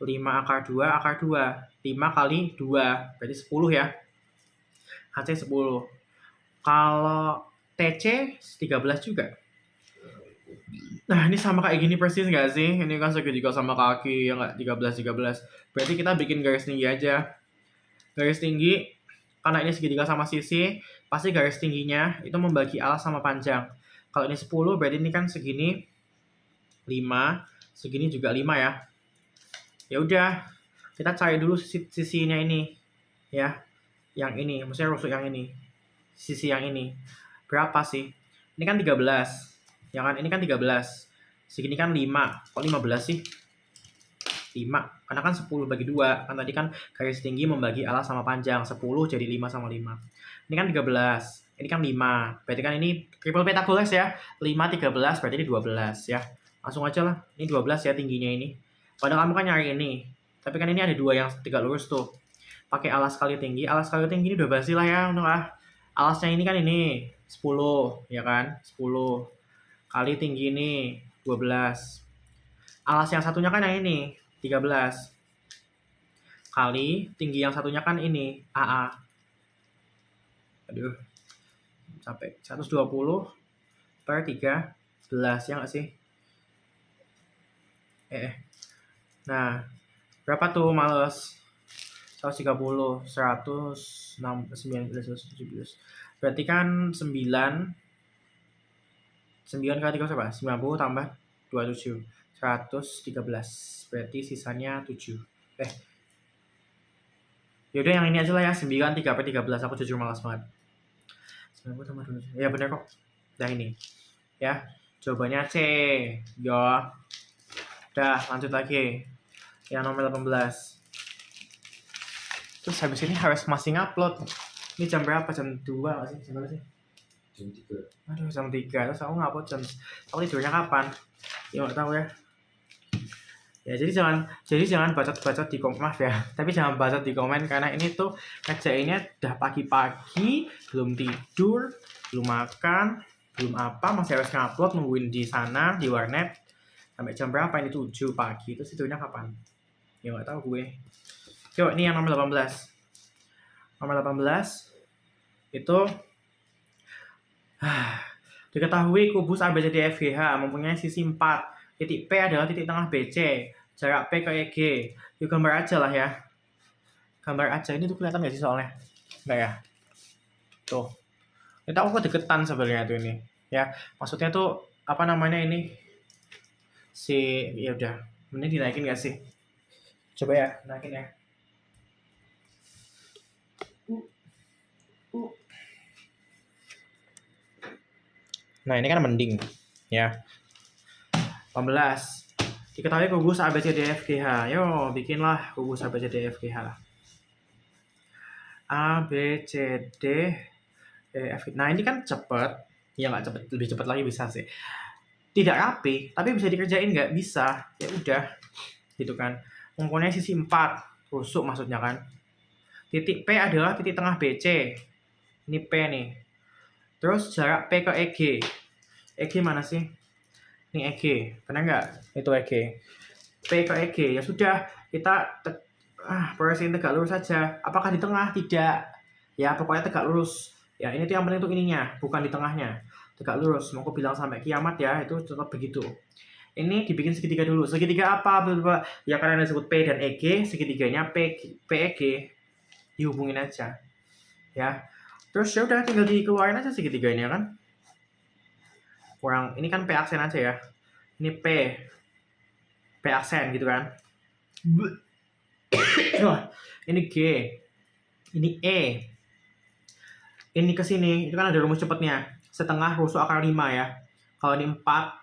5 akar 2 akar 2. 5 kali 2 berarti 10 ya. AC 10. Kalau TC 13 juga. Nah, ini sama kayak gini persis nggak sih? Ini kan segitiga sama kaki, ya nggak? 13. Berarti kita bikin garis tinggi aja. Garis tinggi, karena ini segitiga sama sisi, pasti garis tingginya itu membagi alas sama panjang. Kalau ini 10, berarti ini kan segini 5, segini juga 5 ya. Ya udah, kita cari dulu sisinya ini. Ya, yang ini, maksudnya rusuk yang ini. Sisi yang ini. Berapa sih? Ini kan 13. Ya kan, ini kan 13. Segini kan 5. Kok 15 sih? 5. Karena kan 10 bagi 2. Kan tadi kan garis tinggi membagi alas sama panjang. 10 jadi 5 sama 5. Ini kan 13. Ini kan 5. Berarti kan ini triple Pythagoras ya. 5, 13, berarti ini 12 ya. Langsung aja lah. Ini 12 ya tingginya ini. Padahal kamu kan nyari ini. Tapi kan ini ada 2 yang tegak lurus tuh. Pakai alas kali tinggi. Alas kali tinggi ini udah basi lah ya. Alasnya ini kan ini 10 ya kan. 10 kali tinggi ini 12. Alas yang satunya kan yang ini 13 kali tinggi yang satunya kan ini AA. Aduh, capek. 120 per 13 ya nggak sih? Nah, berapa tuh males? 130, 100, 19, 117. Berarti kan 9 kali 3 berapa? 90 tambah 27. 113. Berarti sisanya 7. Yaudah yang ini aja lah ya, 9 3/13. Aku jujur malas banget. 90 tambah 27. Ya bener kok. Nah ini. Ya. Jawabannya C. Ya. Udah, lanjut lagi. Yang nomor 18. Terus habis ini harus masih ngupload. Ini jam berapa? Jam 2 nggak sih? Jam berapa sih? Jam 3. Aduh, jam 3. Terus aku ngupload aku tidurnya kapan? Ya nggak tahu ya. Ya jadi jangan bacot-bacot di komen, maaf ya. Tapi jangan bacot di komen karena ini tuh ngerjainnya udah pagi-pagi, belum tidur, belum makan, belum apa, masih harus ngupload, nungguin di sana di warnet sampai jam berapa ini 7 pagi. Terus tidurnya kapan? Ya nggak tahu gue. Yuk, ini yang nomor 18. Nomor 18 itu diketahui kubus ABCDFGH mempunyai sisi 4. Titik P adalah titik tengah BC. Jarak P ke EG. Yuk gambar aja lah ya. Gambar aja. Ini tuh kelihatan nggak sih soalnya? Nggak ya? Tuh. Ini aku kedeketan sebenarnya tuh ini. Ya, maksudnya tuh apa namanya ini? Ya udah. Ini dinaikin nggak sih? Coba ya, naikin ya. Nah, ini kan mending. Ya. 18. Diketahui kubus ABCDFGH. Yo, bikinlah kubus ABCDFGH. ABCDEF. Nah, ini kan cepet. Ya nggak cepet, lebih cepet lagi bisa sih. Tidak rapi, tapi bisa dikerjain nggak? Bisa. Ya udah. Gitu kan. Mempunyai sisi 4. Rusuk maksudnya kan. Titik P adalah titik tengah BC. Ini P nih. Terus jarak P ke EG. EG mana sih? Ini EG. Benar nggak? Itu EG. P ke EG. Ya sudah. Kita proyeksiin tegak lurus saja. Apakah di tengah? Tidak. Ya, pokoknya tegak lurus. Ya, ini tuh yang penting tuh ininya, bukan di tengahnya. Tegak lurus. Mau aku bilang sampai kiamat ya, itu tetap begitu. Ini dibikin segitiga dulu. Segitiga apa? Ya karena disebut P dan EG, segitiganya PEG dihubungin aja. Ya. Terus ya udah tinggal dikeluarin aja segitiganya kan. Kurang ini kan P aksen aja ya. Ini P aksen gitu kan. Ini G. Ini E. Ini ke sini, itu kan ada rumus cepatnya. Setengah rusuk akar 5 ya. Kalau ini 4,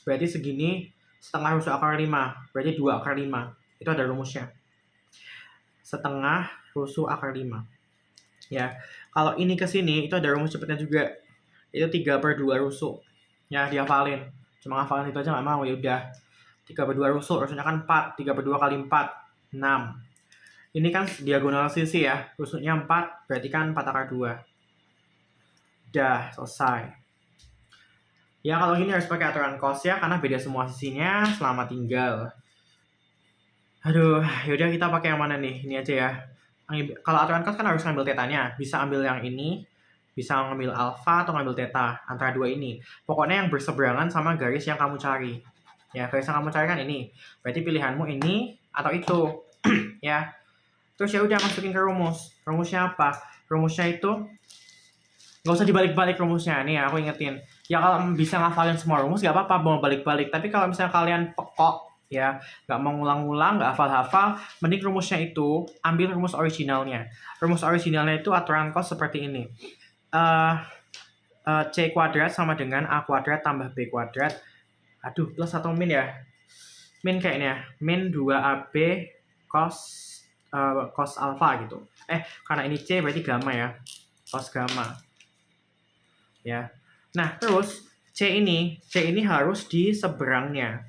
berarti segini setengah rusuk akar 5. Berarti 2 akar 5. Itu ada rumusnya. Setengah rusuk akar 5. Ya. Kalau ini ke sini, itu ada rumus cepatnya juga. Itu 3/2 rusuk. Ya, dihafalin. Cuma ngafalin itu aja nggak mau, ya udah. 3/2 rusuk, rusuknya kan 4. 3/2 kali 4, 6. Ini kan diagonal sisi ya. Rusuknya 4, berarti kan 4 akar 2. Udah, selesai. Ya kalau gini harus pakai aturan cos ya, karena beda semua sisinya selama tinggal. Aduh, yaudah kita pakai yang mana nih? Ini aja ya. Kalau aturan cos kan harus ngambil tetanya. Bisa ambil yang ini, bisa ngambil alfa atau ngambil theta. Antara dua ini. Pokoknya yang berseberangan sama garis yang kamu cari. Ya, garis yang kamu cari kan ini. Berarti pilihanmu ini atau itu. Ya. Terus ya udah masukin ke rumus. Rumusnya apa? Rumusnya itu nggak usah dibalik-balik rumusnya. Nih aku ingetin. Ya kalau bisa ngafalin semua rumus nggak apa-apa mau balik-balik. Tapi kalau misalnya kalian pekok ya nggak mau ngulang-ngulang, nggak hafal-hafal, mending rumusnya itu ambil rumus originalnya. Rumus originalnya itu aturan cos seperti ini. C kuadrat sama dengan A kuadrat tambah B kuadrat. Aduh, plus atau min ya? Min kayaknya. Min 2AB cos alpha gitu. Karena ini C berarti gamma ya. Cos gamma. Ya. Nah, terus C ini harus di seberangnya.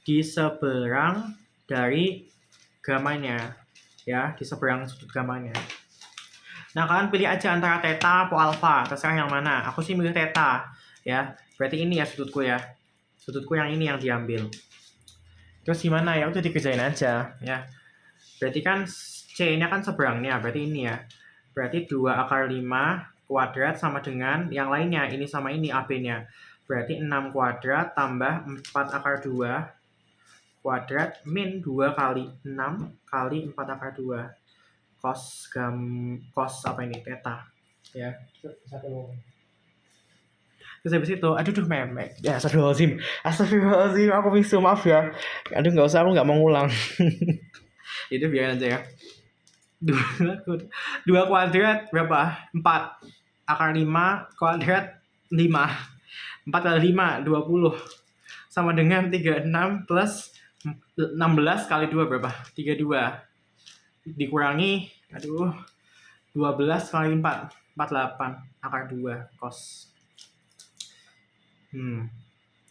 Di seberang dari gamanya. Ya, di seberang sudut gamanya. Nah, kalian pilih aja antara theta atau alpha, terserah yang mana. Aku sih milih theta, ya. Berarti ini ya sudutku ya. Sudutku yang ini yang diambil. Terus gimana ya? Udah dikerjain aja, ya. Berarti kan C-nya kan seberangnya, berarti ini ya. Berarti 2 akar 5 kuadrat sama dengan yang lainnya, ini sama ini AB-nya. Berarti 6 kuadrat tambah 4 akar 2 kuadrat min 2 kali 6 kali 4 akar 2 cos apa ini? Theta. Ya. Terus habis itu, aduh memek. Ya, astagfirullahaladzim, aku misu, maaf ya. Aduh, nggak usah, aku nggak mau ngulang. Itu biarin aja ya. Dua, dua kuadrat berapa? 4. Akar 5, kuadrat 5. 4 kali 5, 20. Sama dengan 36 plus 16 kali 2 berapa? 32. Dikurangi, 12 kali 4, 48. Akar 2, cos.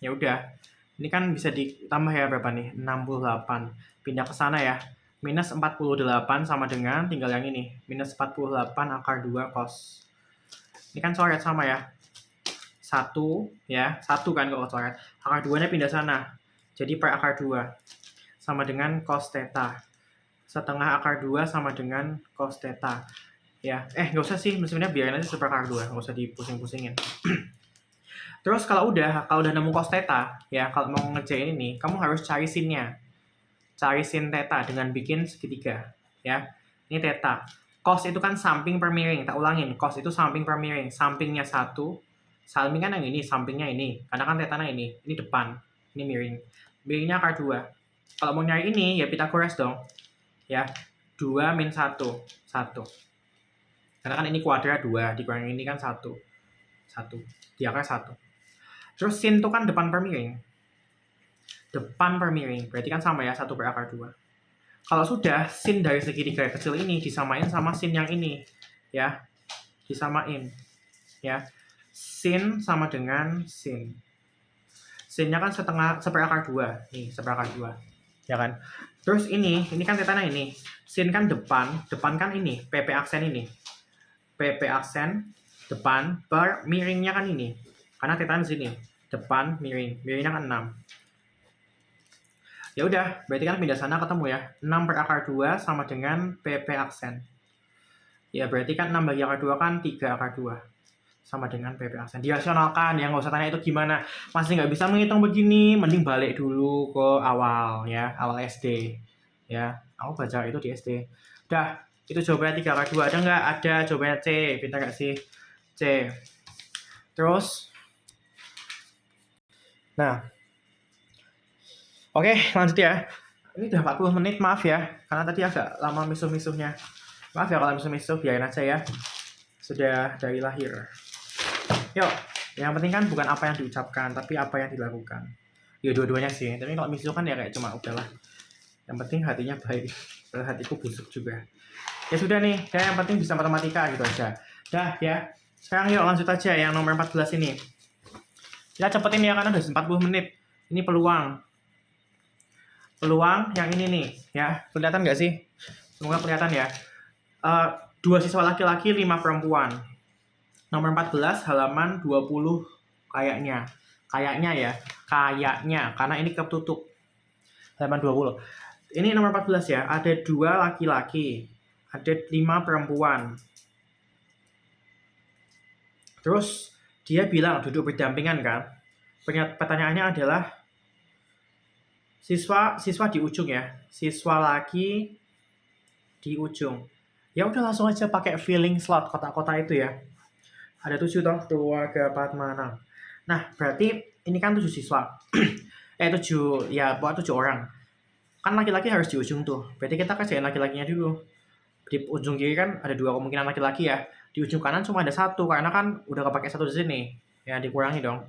Ya udah. Ini kan bisa ditambah ya berapa nih? 68. Pindah ke sana ya. Minus 48 sama dengan, tinggal yang ini. Minus 48 akar 2 cos. Ini kan coret sama ya. 1 ya. 1 kan kalau coret. Akar 2-nya pindah sana. Jadi per akar 2. Sama dengan cos theta. Setengah akar 2 sama dengan cos theta. Ya. Nggak usah sih. Sebenarnya biarin aja seper akar 2. Nggak usah dipusing-pusingin. Terus kalau udah nemu cos theta, ya kalau mau ngerjain ini, kamu harus cari sin-nya. Cari sin theta dengan bikin segitiga, ya. Ini theta. Cos itu kan samping per miring. Tak ulangin, cos itu samping per miring. Sampingnya 1, samping kan yang ini, sampingnya ini. Karena kan theta ini depan, ini miring. Miringnya akar 2. Kalau mau nyari ini, ya Pythagoras dong. Ya, 2 min 1, 1. Karena kan ini kuadrat 2, dikurangin ini kan 1. Di akar 1. Terus sin itu kan depan per miring. Depan per miring. Berarti kan sama ya, 1 per akar 2. Kalau sudah, sin dari segitiga kecil ini disamain sama sin yang ini. Ya. Disamain. Ya. Sin sama dengan sin. Sinnya kan seper akar 2. Nih, seper akar 2. Ya kan? Terus ini kan tetanya ini. Sin kan depan kan ini. PP aksen ini. PP aksen depan per miringnya kan ini. Karena theta di sini, depan miring. Miringnya kan 6. Ya udah, berarti kan pindah sana ketemu ya. 6 per akar 2 sama dengan PP aksen. Ya berarti kan 6 bagi akar 2 kan 3 akar 2. Sama dengan PP aksen. Dirasionalkan ya, nggak usah tanya itu gimana. Masih nggak bisa menghitung begini, mending balik dulu ke awal ya, awal SD. Ya, aku baca itu di SD. Udah, itu jawabannya 3 akar 2. Ada nggak? Ada, jawabannya C. Pintar nggak sih? C. Terus nah, oke, lanjut ya. Ini udah 40 menit, maaf ya. Karena tadi agak lama misuh-misuhnya. Maaf ya kalau misuh-misuh, biarin aja ya. Sudah dari lahir. Yuk, yang penting kan bukan apa yang diucapkan, tapi apa yang dilakukan. Ya dua-duanya sih. Tapi kalau misuh kan ya kayak cuma udahlah. Yang penting hatinya baik. Padahal hatiku busuk juga. Ya sudah nih, yang penting bisa matematika gitu aja. Dah ya. Sekarang yuk lanjut aja yang nomor 14 ini. Kita cepetin ya karena udah 40 menit. Ini peluang yang ini nih ya, kelihatan nggak sih? Semoga kelihatan ya. 2 siswa laki-laki, 5 perempuan. Nomor 14 halaman 20 kayaknya ya, karena ini ketutup. Halaman 20. Ini nomor 14 ya, ada 2 laki-laki, ada 5 perempuan. Terus dia bilang duduk berdampingan kan. Pertanyaannya adalah siswa di ujung ya. Siswa laki di ujung. Ya udah langsung aja pakai filling slot kotak-kotak itu ya. Ada 7 toh, keluarga Padmanang. Nah, berarti ini kan 7 siswa. 7 orang. Kan laki-laki harus di ujung tuh. Berarti kita kerjain laki-lakinya dulu. Di ujung kiri kan ada 2 kemungkinan laki-laki ya. Di ujung kanan cuma ada 1 karena kan udah kepake 1 di sini. Ya dikurangi dong.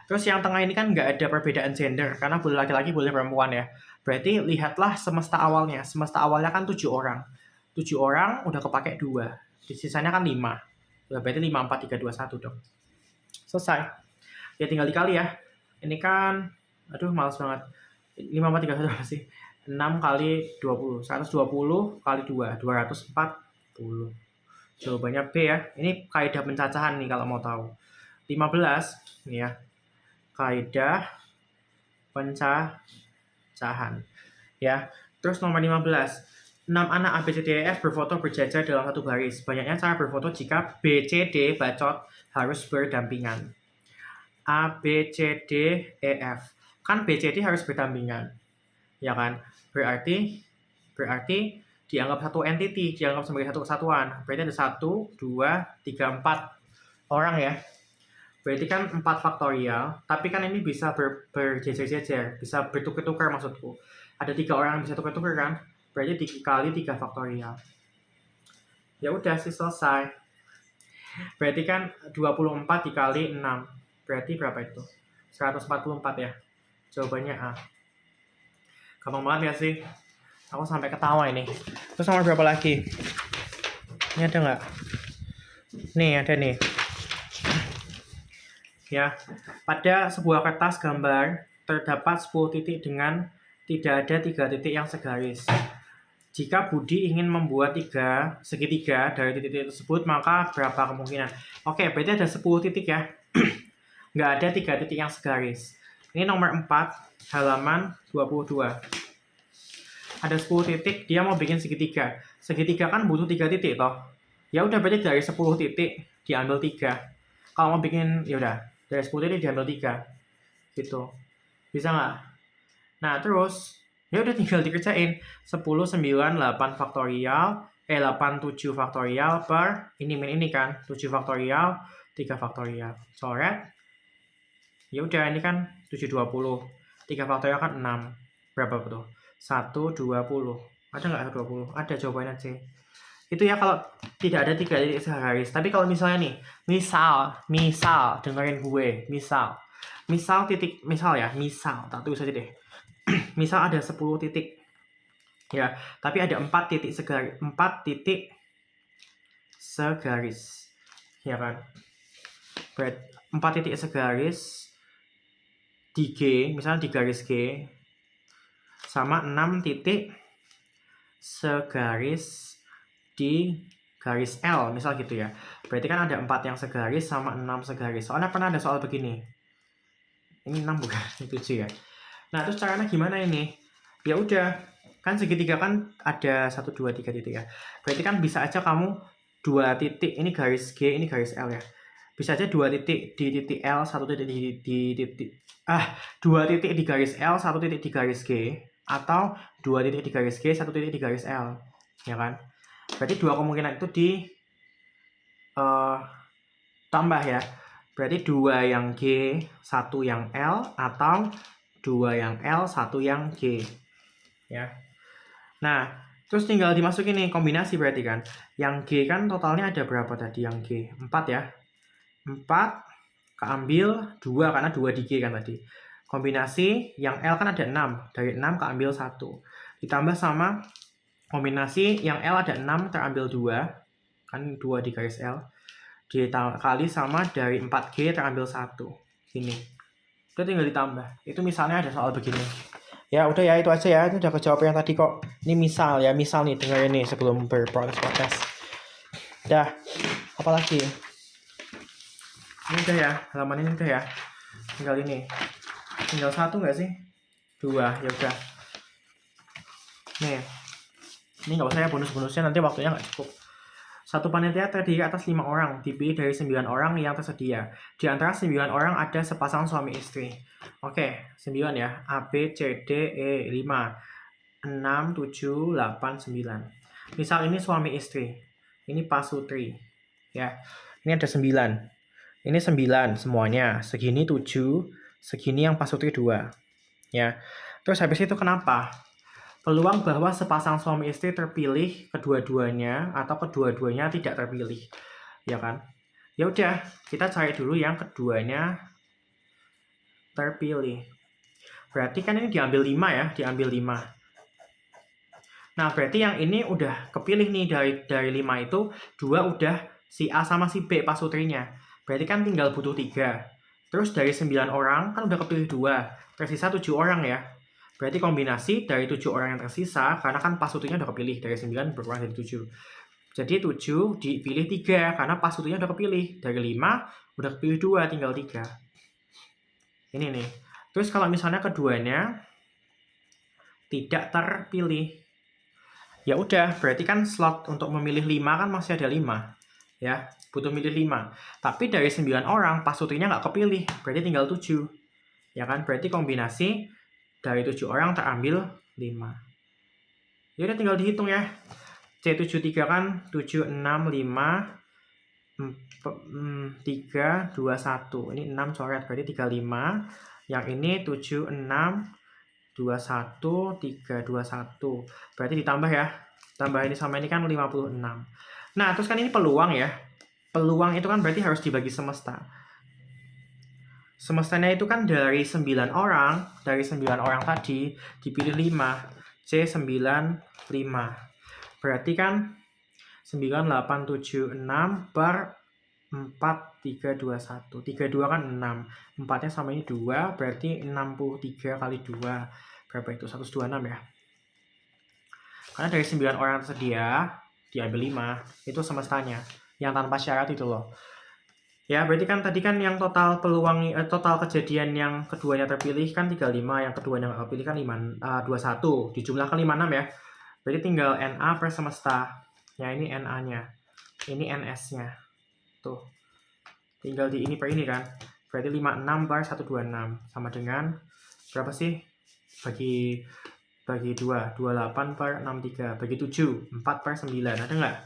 Terus yang tengah ini kan nggak ada perbedaan gender karena boleh laki-laki boleh perempuan ya. Berarti lihatlah semesta awalnya. Semesta awalnya kan 7 orang. 7 orang udah kepake 2. Di sisanya kan 5. Berarti 5, 4, 3, 2, 1 dong. Selesai. Ya tinggal dikali ya. Ini kan, males banget. 5, 4, 3, 1 apa sih? 6 kali 20. 120 kali 2. 240. Jawabannya B ya. Ini kaidah pencacahan nih kalau mau tahu. 15. Nih ya. Kaidah pencacahan. Ya. Terus nomor 15. 6 anak A, B, C, D, E, F berfoto berjajar dalam satu baris. Banyaknya cara berfoto jika B, C, D bacot harus berdampingan. A, B, C, D, E, F. Kan B, C, D harus berdampingan. Ya kan? Berarti dianggap satu entity, dianggap sebagai satu kesatuan. Berarti ada 1, 2, 3, 4 orang ya. Berarti kan 4 faktorial, tapi kan ini bisa berjejer-jejer, bisa bertukar-tukar maksudku. Ada 3 orang yang bisa tukar-tukar kan? Berarti dikali 3 faktorial. Ya udah sih selesai. Berarti kan 24 dikali 6. Berarti berapa itu? 144 ya. Jawabannya A. Gampang banget ya sih? Aku sampai ketawa ini. Terus nomor berapa lagi? Ini ada nggak? Nih, ada nih. Ya, pada sebuah kertas gambar terdapat 10 titik dengan tidak ada 3 titik yang segaris. Jika Budi ingin membuat segitiga dari titik tersebut, maka berapa kemungkinan? Oke, berarti ada 10 titik ya. Nggak ada 3 titik yang segaris. Ini nomor 4, halaman 22. Ada 10 titik, dia mau bikin segitiga. Segitiga kan butuh 3 titik toh. Ya udah, berarti dari 10 titik diambil 3. Kalau mau bikin, ya udah, dari 10 titik diambil 3. Gitu. Bisa nggak? Nah, terus ya udah tinggal dikerjain. 10, 9, 8 faktorial, 8, 7 faktorial per ini min ini kan, 7 faktorial, 3 faktorial. Coret. Ya udah, ini kan 7, 20. 3 faktorial kan 6. Berapa tuh? 1, 20. Ada nggak 20? Ada, jawabannya C. Itu ya kalau tidak ada 3 titik segaris. Tapi kalau misalnya nih, misal dengerin gue, misal tak tulis aja deh. Misal ada 10 titik. Ya, tapi ada 4 titik segaris. Ya kan? 4 titik segaris di G, misalnya di garis G sama 6 titik segaris di garis L, misal gitu ya. Berarti kan ada 4 yang segaris sama 6 segaris. Soalnya pernah ada soal begini. Ini 6 bukan, ini 7 ya. Nah, terus caranya gimana ini? Ya udah, kan segitiga kan ada 1, 2, 3 titik ya. Berarti kan bisa aja kamu 2 titik, ini garis G, ini garis L ya. Bisa aja 2 titik di titik L, 1 titik di titik 2 titik di garis L, 1 titik di garis G, atau 2 titik di garis G, 1 titik di garis L. Ya kan? Berarti 2 kemungkinan itu di tambah ya. Berarti 2 yang G, 1 yang L, atau 2 yang L, 1 yang G. Ya. Nah, terus tinggal dimasukin nih kombinasi berarti kan. Yang G kan totalnya ada berapa tadi yang G? 4 ya. 4 keambil 2 karena 2 di G kan tadi. Kombinasi yang L kan ada 6. Dari 6 keambil 1. Ditambah sama kombinasi yang L ada 6 terambil 2. Kan 2 di garis L. Dikali sama dari 4G terambil 1. Ini. Itu tinggal ditambah. Itu misalnya ada soal begini. Ya udah ya, itu aja ya. Itu udah kejawab yang tadi kok. Ini misal ya, misal nih dengerin nih sebelum berprotes. Dah. Apalagi? Ini udah ya, halaman ini udah ya. Tinggal ini. Tinggal 1 nggak sih? 2, ya udah. Nih. Ini nggak usah ya bonus-bonusnya, nanti waktunya nggak cukup. Satu panitia terdiri atas 5 orang, dipilih dari 9 orang yang tersedia. Di antara 9 orang ada sepasang suami istri. Oke, 9 ya. A, B, C, D, E, 5. 6, 7, 8, 9. Misal ini suami istri. Ini pasutri. Ya. Ini ada 9. Ini 9 semuanya. Segini 7, segini yang pasutri 2. Ya. Terus habis itu kenapa? Peluang bahwa sepasang suami istri terpilih kedua-duanya atau kedua-duanya tidak terpilih, ya kan? Ya udah, kita cari dulu yang keduanya terpilih. Berarti kan ini diambil 5 ya, diambil 5. Nah, berarti yang ini udah kepilih nih dari 5 itu, 2 udah si A sama si B pasutrinya. Berarti kan tinggal butuh 3. Terus dari 9 orang kan udah kepilih 2. Tersisa 7 orang ya. Berarti kombinasi dari 7 orang yang tersisa, karena kan pasutrinya udah kepilih, dari 9 berkurang dari 7. Jadi 7 dipilih 3, karena pasutrinya udah kepilih. Dari 5, udah kepilih 2, tinggal 3. Ini nih. Terus kalau misalnya keduanya tidak terpilih, ya udah, berarti kan slot untuk memilih 5 kan masih ada 5. Ya, butuh milih 5. Tapi dari 9 orang, pasutrinya nggak kepilih, berarti tinggal 7. Ya kan, berarti kombinasi dari 7 orang terambil 5. Ya udah tinggal dihitung ya. C73 kan 7, 6, 5, 3, 2, 1. Ini 6 coret, berarti 35. Yang ini 7, 6, 2, 1, 3, 2, 1. Berarti ditambah ya. Tambah ini sama ini kan 56. Nah, terus kan ini peluang ya. Peluang itu kan berarti harus dibagi semesta. Semestanya itu kan dari 9 orang. Dari 9 orang tadi dipilih 5. C 9, 5. Berarti kan 9, 8, 7, 6 per 4, 3, 2, 1. 32 kan 6. 4-nya sama ini 2, berarti 63 kali 2. Berapa itu? 126 ya. Karena dari 9 orang tersedia, diambil 5. Itu semestanya. Yang tanpa syarat itu loh. Ya, berarti kan tadi kan yang total peluang, total kejadian yang keduanya terpilih kan 35, yang keduanya nggak terpilih kan 21. Dijumlahkan 56 ya. Berarti tinggal NA per semesta. Ya, ini NA-nya. Ini NS-nya. Tuh. Tinggal di ini per ini kan. Berarti 56 per 126. Sama dengan berapa sih? Bagi 2. 28 per 63. Bagi 7. 4 per 9. Ada nggak?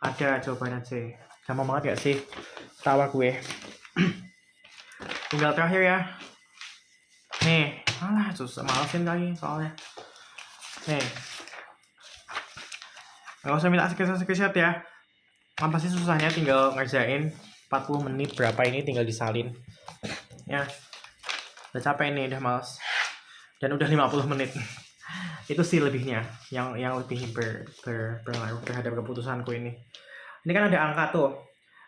Ada jawabannya C. Gampang banget gak sih? Tawa gue. Tinggal terakhir ya. Nih. Alah, susah. Malesin kali soalnya. Nih. Gak usah minta screenshot ya. Apa sih susahnya, tinggal ngerjain 40 menit berapa ini tinggal disalin. Ya. Udah capek nih, udah males. Dan udah 50 menit. Itu sih lebihnya. Yang lebih berpengaruh terhadap keputusanku ini. Ini kan ada angka tuh.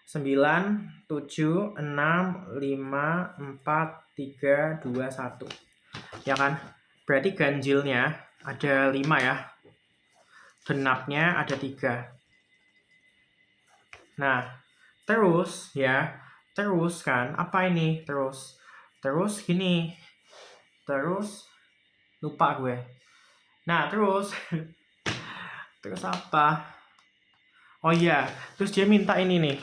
9, 7, 6, 5, 4, 3, 2, 1. Ya kan? Berarti ganjilnya ada 5 ya. Genapnya ada 3. Nah, terus ya. Terus kan, apa ini? Terus gini. Terus lupa gue. Nah, terus apa? Oh iya, terus dia minta ini nih.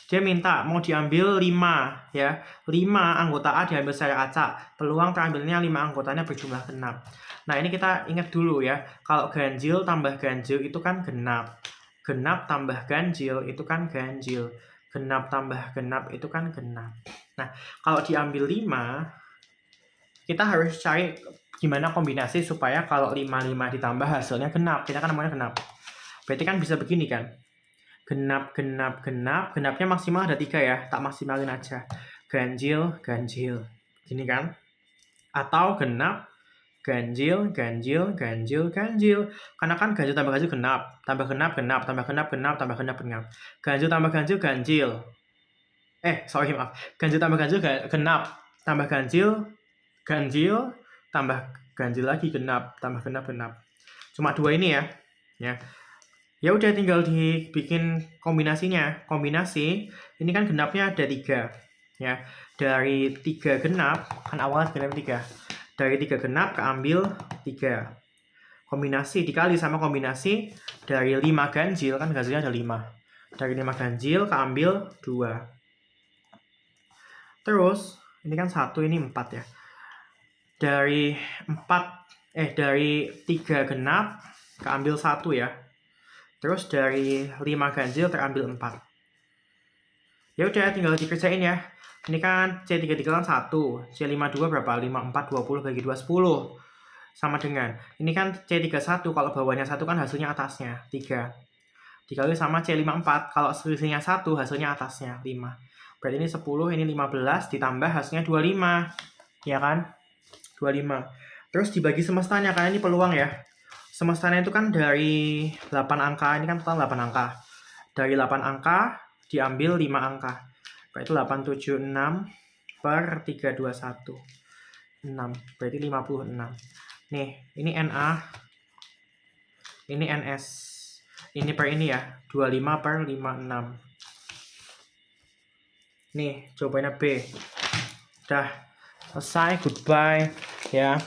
Dia minta mau diambil 5 ya. 5 anggota A diambil secara acak. Peluang terambilnya 5 anggotanya berjumlah genap. Nah, ini kita ingat dulu ya. Kalau ganjil tambah ganjil itu kan genap. Genap tambah ganjil itu kan ganjil. Genap tambah genap itu kan genap. Nah, kalau diambil 5, kita harus cari gimana kombinasi supaya kalau 5 ditambah hasilnya genap. Kita kan namanya genap. Berarti kan bisa begini kan. Genap. Genapnya maksimal ada 3 ya. Tak maksimalin aja. Ganjil. Gini kan. Atau genap. Ganjil. Karena kan ganjil tambah ganjil genap. Tambah genap. Tambah genap. Ganjil tambah ganjil ganjil. Maaf. Ganjil tambah ganjil genap. Tambah ganjil. Tambah ganjil lagi genap. Tambah genap. Cuma 2 ini ya. Ya udah tinggal dibikin kombinasinya. Kombinasi ini kan genapnya ada 3 ya. Dari 3 genap kan awalnya genap 3. Dari 3 genap keambil 3. Kombinasi dikali sama kombinasi dari 5 ganjil kan ganjilnya ada 5. Dari 5 ganjil keambil 2. Terus ini kan 1, ini 4 ya. Dari 3 genap keambil 1 ya. Terus dari 5 ganjil terambil 4. Ya udah tinggal dikerjain ya. Ini kan C33 kan 1. C52 berapa? 54, 20 bagi 2, 10. Sama dengan. Ini kan C31 kalau bawahnya 1 kan hasilnya atasnya 3. Dikali sama C54 kalau selisihnya 1 hasilnya atasnya 5. Berarti ini 10, ini 15 ditambah hasilnya 25. Ya kan? 25. Terus dibagi semestanya karena ini peluang ya. Semestanya itu kan dari 8 angka, ini kan total 8 angka. Dari 8 angka diambil 5 angka. Berarti 8, 7, 6 per 3, 2, 1. 6, berarti 56. Nih, ini NA. Ini NS. Ini per ini ya, 25 per 56. Nih, jawabannya B. Udah selesai, goodbye ya.